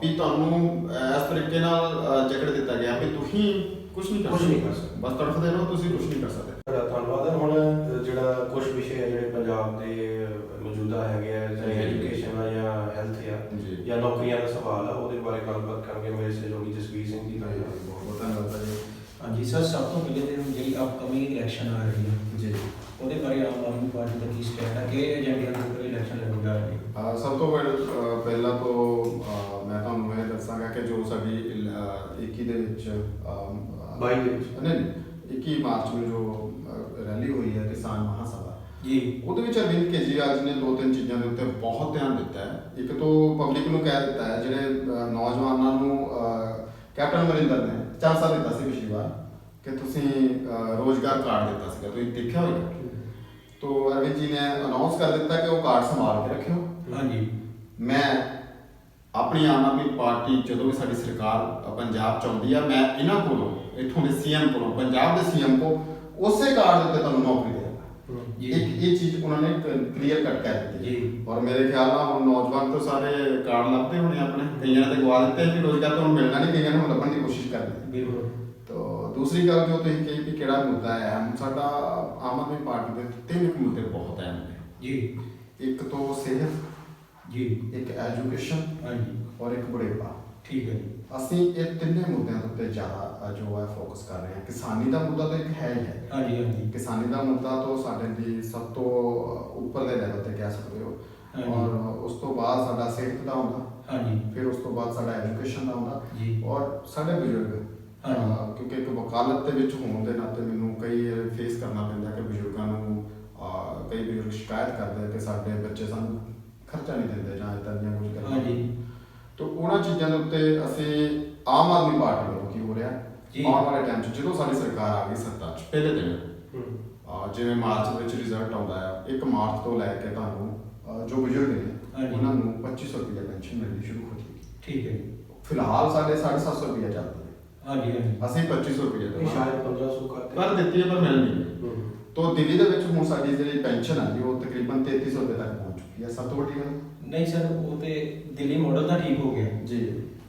ਵੀ ਤੁਹਾਨੂੰ ਇਸ ਤਰੀਕੇ ਨਾਲ ਜਕੜ ਦਿੱਤਾ ਗਿਆ ਕਿ ਤੁਸੀਂ ਕੁਝ ਨਹੀਂ ਕਰ ਸਕਦੇ, ਬਸ ਤੜਫਦੇ ਰਹੋ, ਤੁਸੀਂ ਕੁਝ ਨਹੀਂ ਕਰ ਸਕਦੇ। ਬੜਾ ਧੰਨਵਾਦ ਹੈ। ਹੁਣ ਜਿਹੜਾ ਕੁਝ ਵਿਸ਼ੇ ਹੈ ਜਿਹੜੇ ਪੰਜਾਬ ਦੇ ਮੌਜੂਦਾ ਹੈਗੇ ਆ, ਚਾਹੇ ਐਜੂਕੇਸ਼ਨ ਆ ਜਾਂ ਹੈਲਥ ਆ ਜਾਂ ਨੌਕਰੀਆਂ ਦਾ ਸਵਾਲ ਆ, ਉਹਦੇ ਬਾਰੇ ਗੱਲਬਾਤ ਕਰਾਂਗੇ ਮੇਰੇ ਸਹਿਯੋਗੀ ਜਸਵੀਰ ਸਿੰਘ ਜੀ ਦਾ। ਬਹੁਤ ਬਹੁਤ ਧੰਨਵਾਦ ਜੀ। ਹਾਂਜੀ ਸਰ, ਸਭ ਤੋਂ ਪਹਿਲੇ ਤੇ ਜਿਹੜੀ ਅਪਕਮਿੰਗ ਇਲੈਕਸ਼ਨ ਆ ਰਹੀ ਹੈ ਜੀ, ਉਹਦੇ ਬਾਰੇ ਆਮ ਆਦਮੀ ਪਾਰਟੀ ਦਾ ਕੀ ਸਟੈਂਡ ਹੈ, ਕਿ ਏਜੰਡਿਆਂ ਦੇ ਉੱਪਰ ਇਲੈਕਸ਼ਨ ਲੜੀ ਜਾ ਰਹੀ ਹੈ? ਸਭ ਤੋਂ ਪਹਿਲਾਂ ਤੋਂ ਮੈਂ ਤੁਹਾਨੂੰ ਇਹ ਦੱਸਾਂਗਾ ਕਿ ਜੋ ਸਾਡੀ 21 ਦੇ ਵਿੱਚ 22 ਦੇ ਵਿੱਚ ਨਹੀਂ 21 ਮਾਰਚ ਨੂੰ ਜੋ ਰੈਲੀ ਹੋਈ ਹੈ ਕਿਸਾਨ ਮਹਾਸਭਾ ਜੀ, ਉਹਦੇ ਵਿੱਚ ਅਰਵਿੰਦ ਕੇਜਰੀਵਾਲ ਜੀ ਨੇ ਦੋ ਤਿੰਨ ਚੀਜ਼ਾਂ ਦੇ ਉੱਤੇ ਬਹੁਤ ਧਿਆਨ ਦਿੱਤਾ ਹੈ। ਇੱਕ ਤੋਂ ਪਬਲਿਕ ਨੂੰ ਕਹਿ ਦਿੱਤਾ ਹੈ, ਜਿਹੜੇ ਨੌਜਵਾਨਾਂ ਨੂੰ ਕੈਪਟਨ ਅਮਰਿੰਦਰ ਨੇ ਚਾਂਸਾ ਦਿੱਤਾ ਸੀ ਪਿਛਲੀ ਵਾਰ ਕਿ ਤੁਸੀਂ ਰੋਜ਼ਗਾਰ ਕਾਰਡ ਦਿੱਤਾ ਸੀਗਾ, ਤੁਸੀਂ ਦੇਖਿਆ ਹੋਵੇਗਾ। ਤੋ ਅਰਵਿੰਦ ਜੀ ਨੇ ਅਨਾਉਂਸ ਕਰ ਦਿੱਤਾ ਕਿ ਉਹ ਕਾਰਡ ਸੰਭਾਲ ਕੇ ਰੱਖਿਓ। ਹਾਂਜੀ, ਮੈਂ ਆਪਣੀ ਆਮ ਆਦਮੀ ਪਾਰਟੀ ਜਦੋਂ ਵੀ ਸਾਡੀ ਸਰਕਾਰ ਪੰਜਾਬ ਚ ਆਉਂਦੀ ਆ, ਮੈਂ ਇਹਨਾਂ ਕੋਲੋਂ, ਇੱਥੋਂ ਦੇ ਸੀਐਮ ਕੋਲੋਂ, ਪੰਜਾਬ ਦੇ ਸੀਐਮ ਕੋ ਉਸੇ ਕਾਰਡ ਦੇ ਉੱਤੇ ਤੁਹਾਨੂੰ ਨੌਕਰੀ ਦੇਵਾਂਗਾ। ਇੱਕ ਇਹ ਚੀਜ਼ ਉਹਨਾਂ ਨੇ ਕਲੀਅਰ ਕੱਟ ਕਰ ਦਿੱਤੀ ਜੀ। ਔਰ ਮੇਰੇ ਖਿਆਲ ਨਾਲ ਹੁਣ ਨੌਜਵਾਨ ਤੋਂ ਸਾਰੇ ਕਾਰਡ ਲੱਭਦੇ ਹੋਣੇ ਆਪਣੇ, ਕਈਆਂ ਨੇ ਤੇ ਗਵਾ ਦਿੱਤੇ ਕਿ ਰੋਜ਼ਗਾਰ ਤੋਂ ਮਿਲਣਾ ਨਹੀਂ, ਕਈਆਂ ਨੂੰ ਲੱਭਣ ਦੀ ਕੋਸ਼ਿਸ਼ ਕਰਦੇ। ਬਿਲਕੁਲ। ਤੋ ਦੂਸਰੀ ਗੱਲ ਜੋ ਤੁਸੀਂ ਕਹੀ ਕਿ ਕਿਹੜਾ ਮੁੱਦਾ ਹੈ, ਸਾਡਾ ਆਮ ਆਦਮੀ ਪਾਰਟੀ ਦੇ ਤਿੰਨ ਮੁੱਦੇ ਬਹੁਤ ਅਹਿਮ ਨੇ ਜੀ। ਇੱਕ ਤੋਂ ਸਿਹਤ ਜੀ, ਇੱਕ ਐਜੂਕੇਸ਼ਨ ਹਾਂਜੀ, ਔਰ ਇੱਕ ਬੁਢੇਪਾ। ਠੀਕ ਹੈ ਜੀ। ਅਸੀਂ ਇਹ ਤਿੰਨੇ ਮੁੱਦਿਆਂ ਉੱਤੇ ਜ਼ਿਆਦਾ ਜੋ ਹੈ ਫੋਕਸ ਕਰ ਰਹੇ ਹਾਂ। ਕਿਸਾਨੀ ਦਾ ਮੁੱਦਾ ਤਾਂ ਇੱਕ ਹੈ ਹੀ ਹੈ। ਹਾਂਜੀ ਹਾਂਜੀ, ਕਿਸਾਨੀ ਦਾ ਮੁੱਦਾ ਤਾਂ ਸਾਡੇ ਦੀ ਸਭ ਤੋਂ ਉੱਪਰਲੇ ਲੈਵਲ ਤੇ ਕਹਿ ਸਕਦੇ ਹੋ। ਔਰ ਉਸ ਤੋਂ ਬਾਅਦ ਸਾਡਾ ਸਿਹਤ ਦਾ ਆਉਂਦਾ, ਹਾਂਜੀ, ਫਿਰ ਉਸ ਤੋਂ ਬਾਅਦ ਸਾਡਾ ਐਜੂਕੇਸ਼ਨ ਦਾ ਆਉਂਦਾ ਜੀ। ਔਰ ਸਾਡੇ ਬਜ਼ੁਰਗ, ਕਿਉਂਕਿ ਇੱਕ ਵਕਾਲਤ ਦੇ ਵਿੱਚ ਹੋਣ ਦੇ ਨਾਤੇ ਮੈਨੂੰ ਕਈ ਫੇਸ ਕਰਨਾ ਪੈਂਦਾ ਕਿ ਬਜ਼ੁਰਗਾਂ ਨੂੰ ਕਈ ਬਜ਼ੁਰਗ ਸ਼ਿਕਾਇਤ ਕਰਦੇ ਕਿ ਸਾਡੇ ਬੱਚੇ ਸਾਨੂੰ ਖਰਚਾ ਨਹੀਂ ਦਿੰਦੇ ਜਾਂ ਇੱਦਾਂ ਦੀਆਂ ਕੁਝ ਗੱਲਾਂ। ਹਾਂਜੀ, ਤੋ ਉਹਨਾਂ ਚੀਜ਼ਾਂ ਦੇ ਉੱਤੇ ਅਸੀਂ ਆਮ ਆਦਮੀ ਪਾਰਟੀ ਵੱਲੋਂ ਕੀ ਹੋ ਰਿਹਾ ਆਉਣ ਵਾਲੇ ਟਾਈਮ 'ਚ ਜਦੋਂ ਸਾਡੀ ਸਰਕਾਰ ਆ ਗਈ ਸੱਤਾ 'ਚ ਪਹਿਲੇ ਦਿਨ, ਜਿਵੇਂ ਮਾਰਚ ਦੇ ਵਿੱਚ ਰਿਜ਼ਲਟ ਆਉਂਦਾ ਹੈ, 1 ਮਾਰਚ ਤੋਂ ਲੈ ਕੇ ਤੁਹਾਨੂੰ ਜੋ ਬਜ਼ੁਰਗ ਨੇ ਉਹਨਾਂ ਨੂੰ 2500 ਰੁਪਏ ਪੈਨਸ਼ਨ ਮਿਲਣੀ ਸ਼ੁਰੂ ਹੋ ਜਾਏਗੀ। ਠੀਕ ਹੈ ਜੀ। ਫਿਲਹਾਲ ਸਾਡੇ 750 ਰੁਪਏ ਚੱਲਦੀ ਹੈ। ਹਾਂਜੀ ਹਾਂਜੀ, ਅਸੀਂ 2500 ਰੁਪਏ ਦੇ ਸ਼ਾਇਦ 1500 ਕਰ ਦਿੱਤੀ ਹੈ ਪਰ ਮਿਲ ਨਹੀਂ। ਤੋ ਦਿੱਲੀ ਦੇ ਵਿੱਚ ਹੁਣ ਸਾਡੀ ਜਿਹੜੀ ਪੈਨਸ਼ਨ ਹੈ ਉਹ ਤਕਰੀਬਨ 3300 ਰੁਪਏ ਤੱਕ ਪਹੁੰਚ ਚੁੱਕੀ ਹੈ। ਸਭ ਤੋਂ ਵੱਡੀ ਗੱਲ ਨਹੀਂ ਸਰ, ਉਹ ਤੇ ਦਿੱਲੀ ਮਾਡਲ ਤਾਂ ਠੀਕ ਹੋ ਗਿਆ ਜੀ,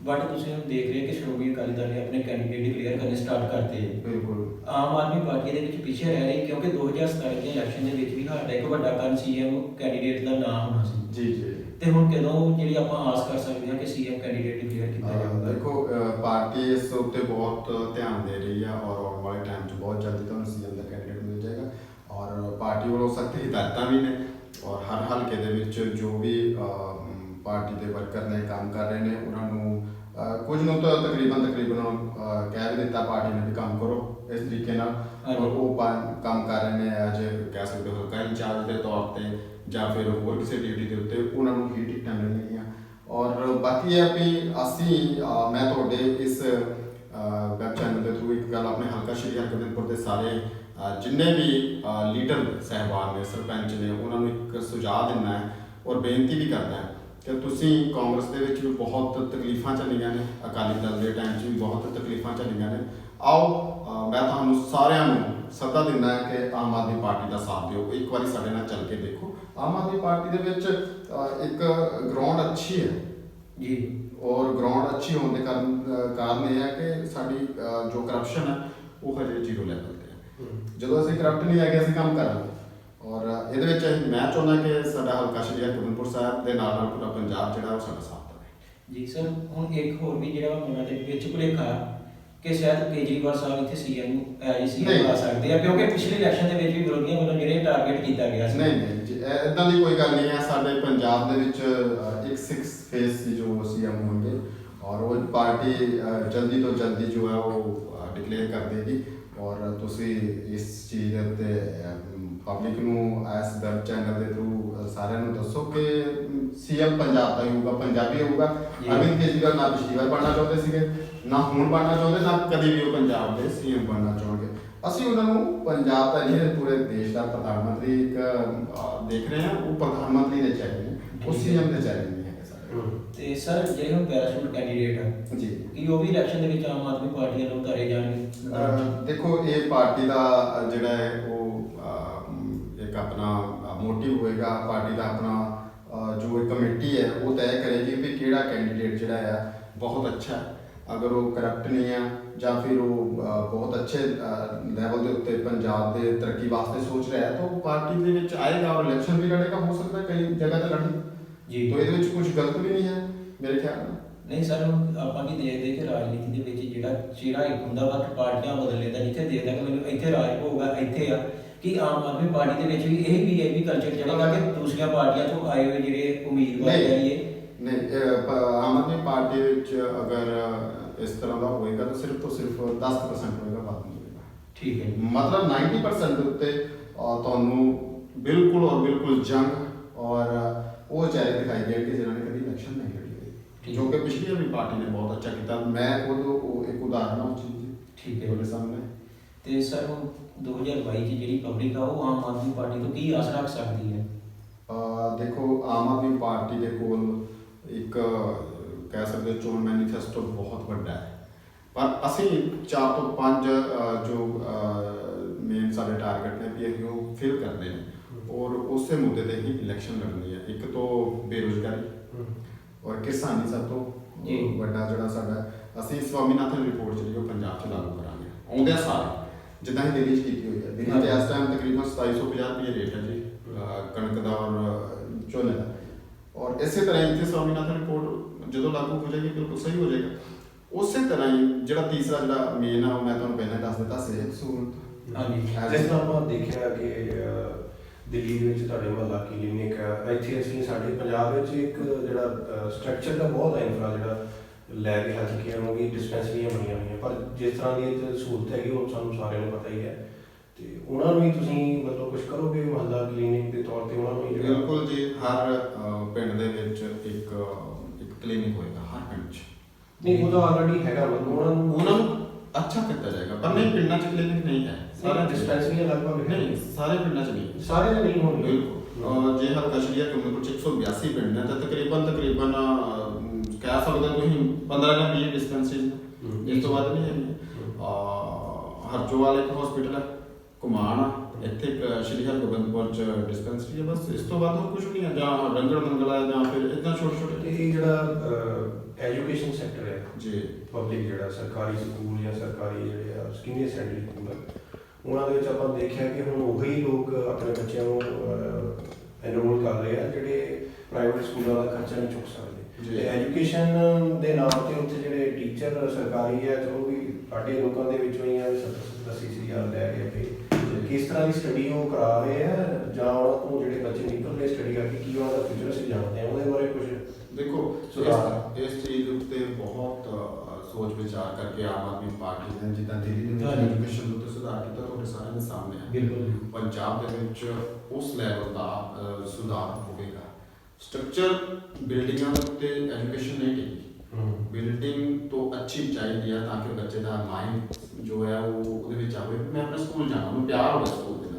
ਬਟ ਤੁਸੀਂ ਹੁਣ ਦੇਖ ਰਹੇ ਕਿ ਸ਼੍ਰੋਮਣੀ ਅਕਾਲੀ ਦਲ ਨੇ ਆਪਣੇ ਕੈਂਡੀਡੇਟ ਡਿਕਲੇਅਰ ਕਰਨੇ ਸਟਾਰਟ ਕਰਤੇ ਹੈ। ਬਿਲਕੁਲ। ਆਮ ਆਦਮੀ ਪਾਰਟੀ ਦੇ ਵਿੱਚ ਪਿੱਛੇ ਰਹਿ ਰਹੀ, ਕਿਉਂਕਿ 2027 ਦੇ ਇਲੈਕਸ਼ਨ ਦੇ ਵਿੱਚ ਵੀ ਸਾਡਾ ਇੱਕ ਵੱਡਾ ਕਾਰਨ ਸੀਐਮ ਕੈਂਡੀਡੇਟ ਦਾ ਨਾਮ ਹੋਣਾ ਸੀ। ਜੀ ਜੀ। ਤੇ ਹੁਣ ਕਦੋਂ ਜਿਹੜੀ ਆਪਾਂ ਆਸ ਕਰ ਸਕਦੇ ਹਾਂ ਕਿ ਸੀਐਮ ਕੈਂਡੀਡੇਟ ਡਿਕਲੇਅਰ ਕੀਤਾ ਜਾਊਗਾ? ਦੇਖੋ ਪਾਰਟੀ ਇਸ ਉੱਤੇ ਬਹੁਤ ਧਿਆਨ ਦੇ ਰਹੀ ਹੈ ਔਰ ਆਉਣ ਵਾਲੇ ਟਾਈਮ 'ਚ ਬਹੁਤ ਜਲਦੀ ਤੁਹਾਨੂੰ ਸੀਐਮ ਦਾ ਕੈਂਡੀਡੇਟ ਮਿਲ ਜਾਏਗਾ। ਔਰ ਪਾਰਟੀ ਵੱਲੋਂ ਸਖਤ ਹਦਾਇਤਾਂ ਵੀ ਨੇ ਔਰ ਹਰ ਹਲਕੇ ਦੇ ਵਿੱਚ ਜੋ ਵੀ ਪਾਰਟੀ ਦੇ ਵਰਕਰ ਨੇ ਕੰਮ ਕਰ ਰਹੇ ਨੇ ਉਹਨਾਂ ਨੂੰ ਕੁਝ ਨੂੰ ਤਾਂ ਤਕਰੀਬਨ ਕਹਿ ਵੀ ਦਿੱਤਾ ਪਾਰਟੀ ਨੇ ਵੀ ਕੰਮ ਕਰੋ ਇਸ ਤਰੀਕੇ ਨਾਲ, ਔਰ ਉਹ ਕੰਮ ਕਰ ਰਹੇ ਨੇ ਅੱਜ ਕਹਿ ਸਕਦੇ ਹੋ ਹਲਕਾ ਇੰਚਾਰਜ ਦੇ ਤੌਰ ਤੇ ਜਾਂ ਫਿਰ ਹੋਰ ਕਿਸੇ ਡਿਊਟੀ ਦੇ ਉੱਤੇ ਉਹਨਾਂ ਨੂੰ ਹੀ ਟਿਕਟਾਂ ਮਿਲਣਗੀਆਂ। ਔਰ ਬਾਕੀ ਇਹ ਵੀ ਮੈਂ ਤੁਹਾਡੇ ਇਸ ਵੈਬ ਚੈਨਲ ਦੇ ਥਰੂ ਇੱਕ ਗੱਲ ਆਪਣੇ ਹਲਕਾ ਸ਼੍ਰੀ ਹਰਗੋਬਿੰਦਪੁਰ ਦੇ ਸਾਰੇ ਜਿੰਨੇ ਵੀ ਲੀਡਰ ਸਹਿਬਾਨ ਨੇ, ਸਰਪੰਚ ਨੇ, ਉਹਨਾਂ ਨੂੰ ਇੱਕ ਸੁਝਾਅ ਦਿੰਦਾ ਹੈ ਔਰ ਬੇਨਤੀ ਵੀ ਕਰਦਾ ਹੈ ਕਿ ਤੁਸੀਂ ਕਾਂਗਰਸ ਦੇ ਵਿੱਚ ਵੀ ਬਹੁਤ ਤਕਲੀਫਾਂ ਚੱਲੀਆਂ ਨੇ, ਅਕਾਲੀ ਦਲ ਦੇ ਟਾਈਮ 'ਚ ਵੀ ਬਹੁਤ ਤਕਲੀਫਾਂ ਚੱਲੀਆਂ ਨੇ। ਆਓ ਮੈਂ ਤੁਹਾਨੂੰ ਸਾਰਿਆਂ ਨੂੰ ਸੱਦਾ ਦਿੰਦਾ ਹੈ ਕਿ ਆਮ ਆਦਮੀ ਪਾਰਟੀ ਦਾ ਸਾਥ ਦਿਓ, ਇੱਕ ਵਾਰੀ ਸਾਡੇ ਨਾਲ ਚੱਲ ਕੇ ਦੇਖੋ। ਆਮ ਆਦਮੀ ਪਾਰਟੀ ਦੇ ਵਿੱਚ ਇੱਕ ਗਰਾਊਂਡ ਅੱਛੀ ਹੈ ਜੀ, ਔਰ ਗਰਾਊਂਡ ਅੱਛੀ ਹੋਣ ਦੇ ਕਾਰਨ ਇਹ ਹੈ ਕਿ ਸਾਡੀ ਜੋ ਕਰਪਸ਼ਨ ਹੈ ਉਹ ਹਜੇ 0 ਲੈਵਲ ਤੇ ਹੈ। ਜਦੋਂ ਅਸੀਂ ਕਰਪਟ ਨਹੀਂ ਹੈਗੇ ਅਸੀਂ ਕੰਮ ਕਰਾਂਗੇ। ਔਰ ਇਹਦੇ ਵਿੱਚ ਮੈਂ ਚਾਹੁੰਦਾ ਕਿ ਸਾਡਾ ਹਲਕਾ ਸ਼੍ਰੀ ਹਰਗੋਬਿੰਦਪੁਰ ਸਾਹਿਬ ਦੇ ਨਾਲ ਪੂਰਾ ਪੰਜਾਬ ਜਿਹੜਾ ਉਹ ਸਾਡਾ ਸਾਥ ਦੇਵੇ। ਜੀ ਸਰ, ਹੁਣ ਇੱਕ ਹੋਰ ਵੀ ਜਿਹੜਾ ਮਨਾਂ ਦੇ ਵਿੱਚ ਭੁਲੇਖਾ ਕਿ ਸ਼ਾਇਦ ਕੇਜਰੀਵਾਲ ਸਾਹਿਬ ਇੱਥੇ ਸੀਐਮ ਐਜ਼ ਸੀਐਮ ਆ ਸਕਦੇ ਆ, ਕਿਉਂਕਿ ਪਿਛਲੇ ਇਲੈਕਸ਼ਨ ਦੇ ਵਿੱਚ ਵੀ ਵਿਰੋਧੀਆਂ ਵੱਲੋਂ ਜਿਹੜੇ ਟਾਰਗੇਟ ਕੀਤਾ ਗਿਆ ਸੀ। ਨਹੀਂ ਜੀ, ਇਦਾਂ ਦੀ ਕੋਈ ਗੱਲ ਨਹੀਂ ਹੈ। ਸਾਡੇ ਪੰਜਾਬ ਦੇ ਵਿੱਚ ਇੱਕ 6 ਫੇਸ ਸੀ ਜੋ ਸੀਐਮ ਹੋਣਗੇ, ਔਰ ਉਹ ਪਾਰਟੀ ਜਲਦੀ ਤੋਂ ਜਲਦੀ ਜੋ ਹੈ ਉਹ ਡਿਕਲੇਅਰ ਕਰ ਦੇਗੀ। ਔਰ ਤੁਸੀਂ ਇਸ ਚੀਜ਼ ਦੇ ਉੱਤੇ ਪਬਲਿਕ ਨੂੰ ਇਸ ਵੈਬ ਚੈਨਲ ਦੇ ਥਰੂ ਸਾਰਿਆਂ ਨੂੰ ਦੱਸੋ ਕਿ ਸੀਐਮ ਪੰਜਾਬ ਦਾ ਹੀ ਹੋਊਗਾ, ਪੰਜਾਬੀ ਹੋਊਗਾ। ਅਰਵਿੰਦ ਕੇਜਰੀਵਾਲ ਨਾ ਪਿਛਲੀ ਵਾਰ ਬਣਨਾ ਚਾਹੁੰਦੇ ਸੀਗੇ, ਨਾ ਹੁਣ ਬਣਨਾ ਚਾਹੁੰਦੇ, ਨਾ ਕਦੀ ਵੀ ਉਹ ਪੰਜਾਬ ਦੇ ਸੀਐਮ ਬਣਨਾ ਚਾਹੁੰਦੇ। ਅਸੀਂ ਉਹਨਾਂ ਨੂੰ ਪੰਜਾਬ ਦਾ ਨਹੀਂ, ਪੂਰੇ ਦੇਸ਼ ਦਾ ਪ੍ਰਧਾਨ ਮੰਤਰੀ ਇੱਕ ਦੇਖ ਰਹੇ ਹਾਂ। ਉਹ ਪ੍ਰਧਾਨ ਮੰਤਰੀ ਦੇ ਚਿਹਰੇ ਨੇ, ਉਹ ਸੀਐਮ ਦੇ ਚਿਹਰੇ ਨਹੀਂ ਹੈਗੇ ਸਾਰੇ। ਤੇ ਸਰ ਜਿਹੜੇ ਹੁਣ ਪੈਰਾਸ਼ੂਟ ਕੈਂਡੀਡੇਟ ਆ ਜੀ, ਕੀ ਉਹ ਵੀ ਇਲੈਕਸ਼ਨ ਦੇ ਵਿੱਚ ਆਮ ਆਦਮੀ ਪਾਰਟੀ ਵੱਲੋਂ ਉਤਾਰੇ ਜਾਣਗੇ? ਦੇਖੋ ਇਹ ਪਾਰਟੀ ਦਾ ਜਿਹੜਾ ਹੈ ਉਹ ਇੱਕ ਆਪਣਾ ਮੋਟਿਵ ਹੋਏਗਾ। ਪਾਰਟੀ ਦਾ ਆਪਣਾ ਜੋ ਇੱਕ ਕਮੇਟੀ ਹੈ ਉਹ ਤੈਅ ਕਰੇਗੀ ਵੀ ਕਿਹੜਾ ਕੈਂਡੀਡੇਟ ਜਿਹੜਾ ਹੈ ਬਹੁਤ ਅੱਛਾ ਹੈ। ਅਗਰ ਉਹ ਕਰਪਟ ਨਹੀਂ ਹੈ ਜਾਂ ਫਿਰ ਉਹ ਬਹੁਤ ਅੱਛੇ ਲੈਵਲ ਦੇ ਉੱਤੇ ਪੰਜਾਬ ਦੇ ਤਰੱਕੀ ਵਾਸਤੇ ਸੋਚ ਰਿਹਾ ਹੈ ਤਾਂ ਉਹ ਪਾਰਟੀ ਦੇ ਵਿੱਚ ਆਏਗਾ ਔਰ ਇਲੈਕਸ਼ਨ ਵੀ ਲੜੇਗਾ। ਹੋ ਸਕਦਾ ਕਈ ਜਗ੍ਹਾ ਤੇ ਲੜੇ ਜੀ, ਤਾਂ ਇਹਦੇ ਵਿੱਚ ਕੁਝ ਗਲਤ ਵੀ ਨਹੀਂ ਹੈ ਮੇਰੇ ਖਿਆਲ ਨਾਲ। ਨਹੀਂ ਸਰ, ਆਪਾਂ ਕੀ ਦੇਖਦੇ ਕਿ ਰਾਜਨੀਤੀ ਦੇ ਵਿੱਚ ਜਿਹੜਾ ਇੱਕ ਹੁੰਦਾ ਵਾ ਕਿ ਪਾਰਟੀਆਂ ਬਦਲ ਲੈਂਦਾ। ਜਿੱਥੇ ਦੇਖਦਾ ਕਿ ਮੈਨੂੰ ਇੱਥੇ ਰਾਜ ਹੋਊਗਾ, ਇੱਥੇ ਆ ਕਿ ਆਮ ਆਦਮੀ ਪਾਰਟੀ ਦੇ ਵਿੱਚ ਵੀ ਇਹ ਵੀ ਕਲਚਰ ਚੱਲੇਗਾ ਕਿ ਦੂਸਰੀਆਂ ਪਾਰਟੀਆਂ ਤੋਂ ਆਏ ਹੋਏ ਜਿਹੜੇ ਉਮੀਦਵਾਰ ਨਹੀਂ, ਆਮ ਆਦਮੀ ਪਾਰਟੀ ਵਿੱਚ ਅਗਰ ਇਸ ਤਰ੍ਹਾਂ ਦਾ ਹੋਏਗਾ ਤਾਂ ਸਿਰਫ 10% ਹੋਏਗਾ, ਬਾਅਦ ਨਹੀਂ ਹੋਏਗਾ। ਠੀਕ ਹੈ, ਮਤਲਬ 90% ਦੇ ਉੱਤੇ ਤੁਹਾਨੂੰ ਬਿਲਕੁਲ ਔਰ ਬਿਲਕੁਲ ਜੰਗ ਔਰ ਉਹ ਚਿਹਰੇ ਦਿਖਾਈ ਦੇਣਗੇ ਜਿਨ੍ਹਾਂ ਨੇ ਕਦੀ ਇਲੈਕਸ਼ਨ ਨਹੀਂ ਲੜੀ ਹੋਈ, ਜੋ ਕਿ ਪਿਛਲੀ ਵਾਲੀ ਪਾਰਟੀ ਨੇ ਬਹੁਤ ਅੱਛਾ ਕੀਤਾ। ਮੈਂ ਖੁਦ ਉਹ ਇੱਕ ਉਦਾਹਰਨ ਹਾਂ ਉਸ ਚੀਜ਼ ਦੀ। ਠੀਕ ਹੈ ਤੁਹਾਡੇ ਸਾਹਮਣੇ। ਤੇ ਸਰ ਹੁਣ 2022 ਦੀ ਜਿਹੜੀ ਪਬਲਿਕ ਆ ਉਹ ਆਮ ਆਦਮੀ ਪਾਰਟੀ ਤੋਂ ਕੀ ਆਸ ਰੱਖ ਸਕਦੀ ਹੈ? ਦੇਖੋ ਆਮ ਆਦਮੀ ਪਾਰਟੀ ਦੇ ਕੋਲ ਇੱਕ ਕਹਿ ਸਕਦੇ ਚੋਣ ਮੈਨੀਫੈਸਟੋ ਬਹੁਤ ਵੱਡਾ ਹੈ, ਪਰ ਅਸੀਂ 4 ਤੋਂ 5 ਜੋ ਮੇਨ ਸਾਡੇ ਟਾਰਗੇਟ ਨੇ ਵੀ ਅਸੀਂ ਉਹ ਫਿਲ ਕਰਨੇ ਨੇ ਔਰ ਉਸੇ ਮੁੱਦੇ ਤੇ ਹੀ ਇਲੈਕਸ਼ਨ ਲੜਨੀ ਹੈ। ਇੱਕ ਤੋਂ ਬੇਰੁਜ਼ਗਾਰੀ ਔਰ ਕਿਸਾਨੀ ਸਭ ਤੋਂ ਵੱਡਾ ਜਿਹੜਾ ਸਾਡਾ, ਅਸੀਂ ਸਵਾਮੀਨਾਥਨ ਰਿਪੋਰਟ ਜਿਹੜੀ ਉਹ ਪੰਜਾਬ 'ਚ ਲਾਗੂ ਕਰਾਂਗੇ ਆਉਂਦੇ ਸਾਲ, ਜਿੱਦਾਂ ਹੀ ਦਿੱਲੀ 'ਚ ਕੀਤੀ ਹੋਈ ਹੈ। ਦਿੱਲੀ 'ਚ ਇਸ ਟਾਈਮ ਤਕਰੀਬਨ 2750 ਰੁਪਏ ਰੇਟ ਹੈ ਜੀ ਕਣਕ ਦਾ ਔਰ ਝੋਨੇ ਦਾ, ਔਰ ਇਸੇ ਤਰ੍ਹਾਂ ਇੱਥੇ ਸਵਾਮੀਨਾਥਨ ਰਿਪੋਰਟ ਜਦੋਂ ਲਾਗੂ ਹੋ ਜਾਏਗੀ ਬਿਲਕੁਲ ਸਹੀ ਹੋ ਜਾਏਗਾ। ਉਸੇ ਤਰ੍ਹਾਂ ਹੀ ਜਿਹੜਾ ਤੀਸਰਾ ਜਿਹੜਾ ਮੇਨ ਆ ਉਹ ਮੈਂ ਤੁਹਾਨੂੰ ਪਹਿਲਾਂ ਦੱਸ ਦਿੱਤਾ, ਸਿਹਤ ਸਹੂਲਤ। ਹਾਂਜੀ, ਜਿਸ ਤਰ੍ਹਾਂ ਆਪਾਂ ਦੇਖਿਆ ਕਿ ਦਿੱਲੀ ਦੇ ਵਿੱਚ ਤੁਹਾਡੇ ਮੁਹੱਲਾ ਕਲੀਨਿਕ ਹੈ, ਇੱਥੇ ਅਸੀਂ ਸਾਡੇ ਪੰਜਾਬ ਵਿੱਚ ਇੱਕ ਜਿਹੜਾ ਸਟਰਕਚਰ ਦਾ ਬਹੁਤ ਹੈ ਇਨਫਰਾ ਜਿਹੜਾ ਲੈ ਕੇ ਹੈਲਥ ਕੇਅਰ ਨੂੰ ਵੀ ਡਿਸਪੈਂਸਰੀਆਂ ਬਣੀਆਂ ਹੋਈਆਂ, ਪਰ ਜਿਸ ਤਰ੍ਹਾਂ ਦੀ ਇਹ ਸਹੂਲਤ ਹੈਗੀ ਉਹ ਸਾਨੂੰ ਸਾਰਿਆਂ ਨੂੰ ਪਤਾ ਹੀ ਹੈ। ਤੇ ਉਹਨਾਂ ਨੂੰ ਵੀ ਤੁਸੀਂ ਮਤਲਬ ਕੁਝ ਕਰੋਗੇ ਮੁਹੱਲਾ ਕਲੀਨਿਕ ਦੇ ਤੌਰ ਤੇ ਉਹਨਾਂ ਨੂੰ ਵੀ? ਬਿਲਕੁਲ ਜੀ, ਹਰ ਪਿੰਡ ਦੇ ਵਿੱਚ ਇੱਕ ਕਲੀਨਿਕ ਹੋਏਗਾ ਹਰ ਪਿੰਡ 'ਚ। ਨਹੀਂ, ਉਹ ਤਾਂ ਆਲਰੇਡੀ ਹੈਗਾ, ਮਤਲਬ ਉਹਨਾਂ ਨੂੰ ਅੱਛਾ ਕੀਤਾ ਜਾਏਗਾ। ਪਰ ਨਹੀਂ, ਪਿੰਡਾਂ 'ਚ ਕਲੀਨਿਕ ਨਹੀਂ ਹੈ। ਸਾਰੇ ਡਿਸਪੈਂਸਰੀਆਂ ਲਗਭਗ ਨਹੀਂ, ਸਾਰੇ ਪਿੰਡਾਂ 'ਚ ਨਹੀਂ, ਸਾਰੇ ਦੇ ਨਹੀਂ ਹੋਣਗੇ। ਬਿਲਕੁਲ। ਜੇ ਹਲਕਾ ਸ਼੍ਰੀ ਹਰਗੋਬਿੰਦਪੁਰ 'ਚ 182 ਪਿੰਡ ਨੇ ਤਾਂ ਤਕਰੀਬਨ ਕਹਿ ਸਕਦੇ ਤੁਸੀਂ 15 ਜਾਂ 20 ਡਿਸਪੈਂਸਰੀ, ਇਸ ਤੋਂ ਵੱਧ ਨਹੀਂ ਹੈਗੀ। ਹਰਜੋਵਾਲ ਇੱਕ ਹਸਪੀਟਲ ਹੈ, ਕੁਮਾਨ ਇੱਥੇ ਇੱਕ ਸ਼੍ਰੀ ਹਰਗੋਬਿੰਦਪੁਰ 'ਚ ਡਿਸਪੈਂਸਰੀ ਹੈ, ਬਸ ਇਸ ਤੋਂ ਵੱਧ ਹੋਰ ਕੁਝ ਨਹੀਂ ਹੈ। ਜਾਂ ਰੰਗੜ ਮੰਗਲਾ ਹੈ ਜਾਂ ਫਿਰ ਇਦਾਂ ਛੋਟੇ ਤੇ ਇਹ ਜਿਹੜਾ ਐਜੂਕੇਸ਼ਨ ਸੈਕਟਰ ਹੈ ਜੀ, ਪਬਲਿਕ ਜਿਹੜਾ ਸਰਕਾਰੀ ਸਕੂਲ ਜਾਂ ਸਰਕਾਰੀ ਜਿਹੜੇ ਆ ਸੀਨੀਅਰ ਸੈਕੰਡਰੀ ਸਕੂਲ ਉਹਨਾਂ ਦੇ ਵਿੱਚ ਆਪਾਂ ਦੇਖਿਆ ਕਿ ਹੁਣ ਉਹੀ ਲੋਕ ਆਪਣੇ ਬੱਚਿਆਂ ਨੂੰ ਐਨਰੋਲ ਕਰ ਰਹੇ ਆ ਜਿਹੜੇ ਪ੍ਰਾਈਵੇਟ ਸਕੂਲਾਂ ਦਾ ਖਰਚਾ ਨਹੀਂ ਚੁੱਕ ਸਕਦੇ। ਤੇ ਐਜੂਕੇਸ਼ਨ ਦੇ ਨਾਮ ਤੇ ਉੱਥੇ ਜਿਹੜੇ ਟੀਚਰ ਸਰਕਾਰੀ ਹੈ ਚਲੋ ਵੀ ਸਾਡੇ ਲੋਕਾਂ ਦੇ ਵਿੱਚੋਂ ਹੀ ਆ 70-80,000 ਲੈ ਕੇ ਪਏ, ਕਿਸ ਤਰ੍ਹਾਂ ਦੀ ਸਟੱਡੀ ਉਹ ਕਰਾ ਰਹੇ ਆ ਜਾਂ ਉਹਨਾਂ ਤੋਂ ਜਿਹੜੇ ਬੱਚੇ ਨਿਕਲ ਰਹੇ ਸਟੱਡੀ ਕਰਕੇ ਕੀ ਉਹਨਾਂ ਦਾ ਫਿਊਚਰ ਅਸੀਂ ਜਾਣਦੇ ਹਾਂ, ਉਹਦੇ ਬਾਰੇ ਕੁਝ ਦੇਖੋ ਸੁਧਾਰ ਇਸ ਚੀਜ਼ ਉੱਤੇ ਬਹੁਤ ਸੋਚ ਵਿਚਾਰ ਕਰਕੇ ਆਮ ਆਦਮੀ ਪਾਰਟੀ ਨੇ ਜਿੱਦਾਂ ਦਿੱਲੀ ਦੇ ਵਿੱਚ ਐਜੂਕੇਸ਼ਨ ਉੱਤੇ ਸੁਧਾਰ ਕੀਤਾ ਤੁਹਾਡੇ ਸਾਰਿਆਂ ਦੇ ਸਾਹਮਣੇ ਹੈ। ਬਿਲਕੁਲ ਪੰਜਾਬ ਦੇ ਵਿੱਚ ਉਸ ਲੈਵਲ ਦਾ ਸੁਧਾਰ ਹੋਵੇਗਾ। ਸਟਰਕਚਰ ਬਿਲਡਿੰਗਾਂ ਉੱਤੇ ਐਜੂਕੇਸ਼ਨ ਨਹੀਂ ਟਿਕੀ, ਬਿਲਡਿੰਗ ਤੋਂ ਅੱਛੀ ਚਾਹੀਦੀ ਹੈ ਤਾਂ ਕਿ ਬੱਚੇ ਦਾ ਮਾਈਂਡ ਜੋ ਹੈ ਉਹ ਉਹਦੇ ਵਿੱਚ ਆਵੇ ਮੈਂ ਆਪਣੇ ਸਕੂਲ ਜਾਣਾ, ਉਹਨੂੰ ਪਿਆਰ ਹੋਵੇ ਸਕੂਲ ਦੇ ਨਾਲ।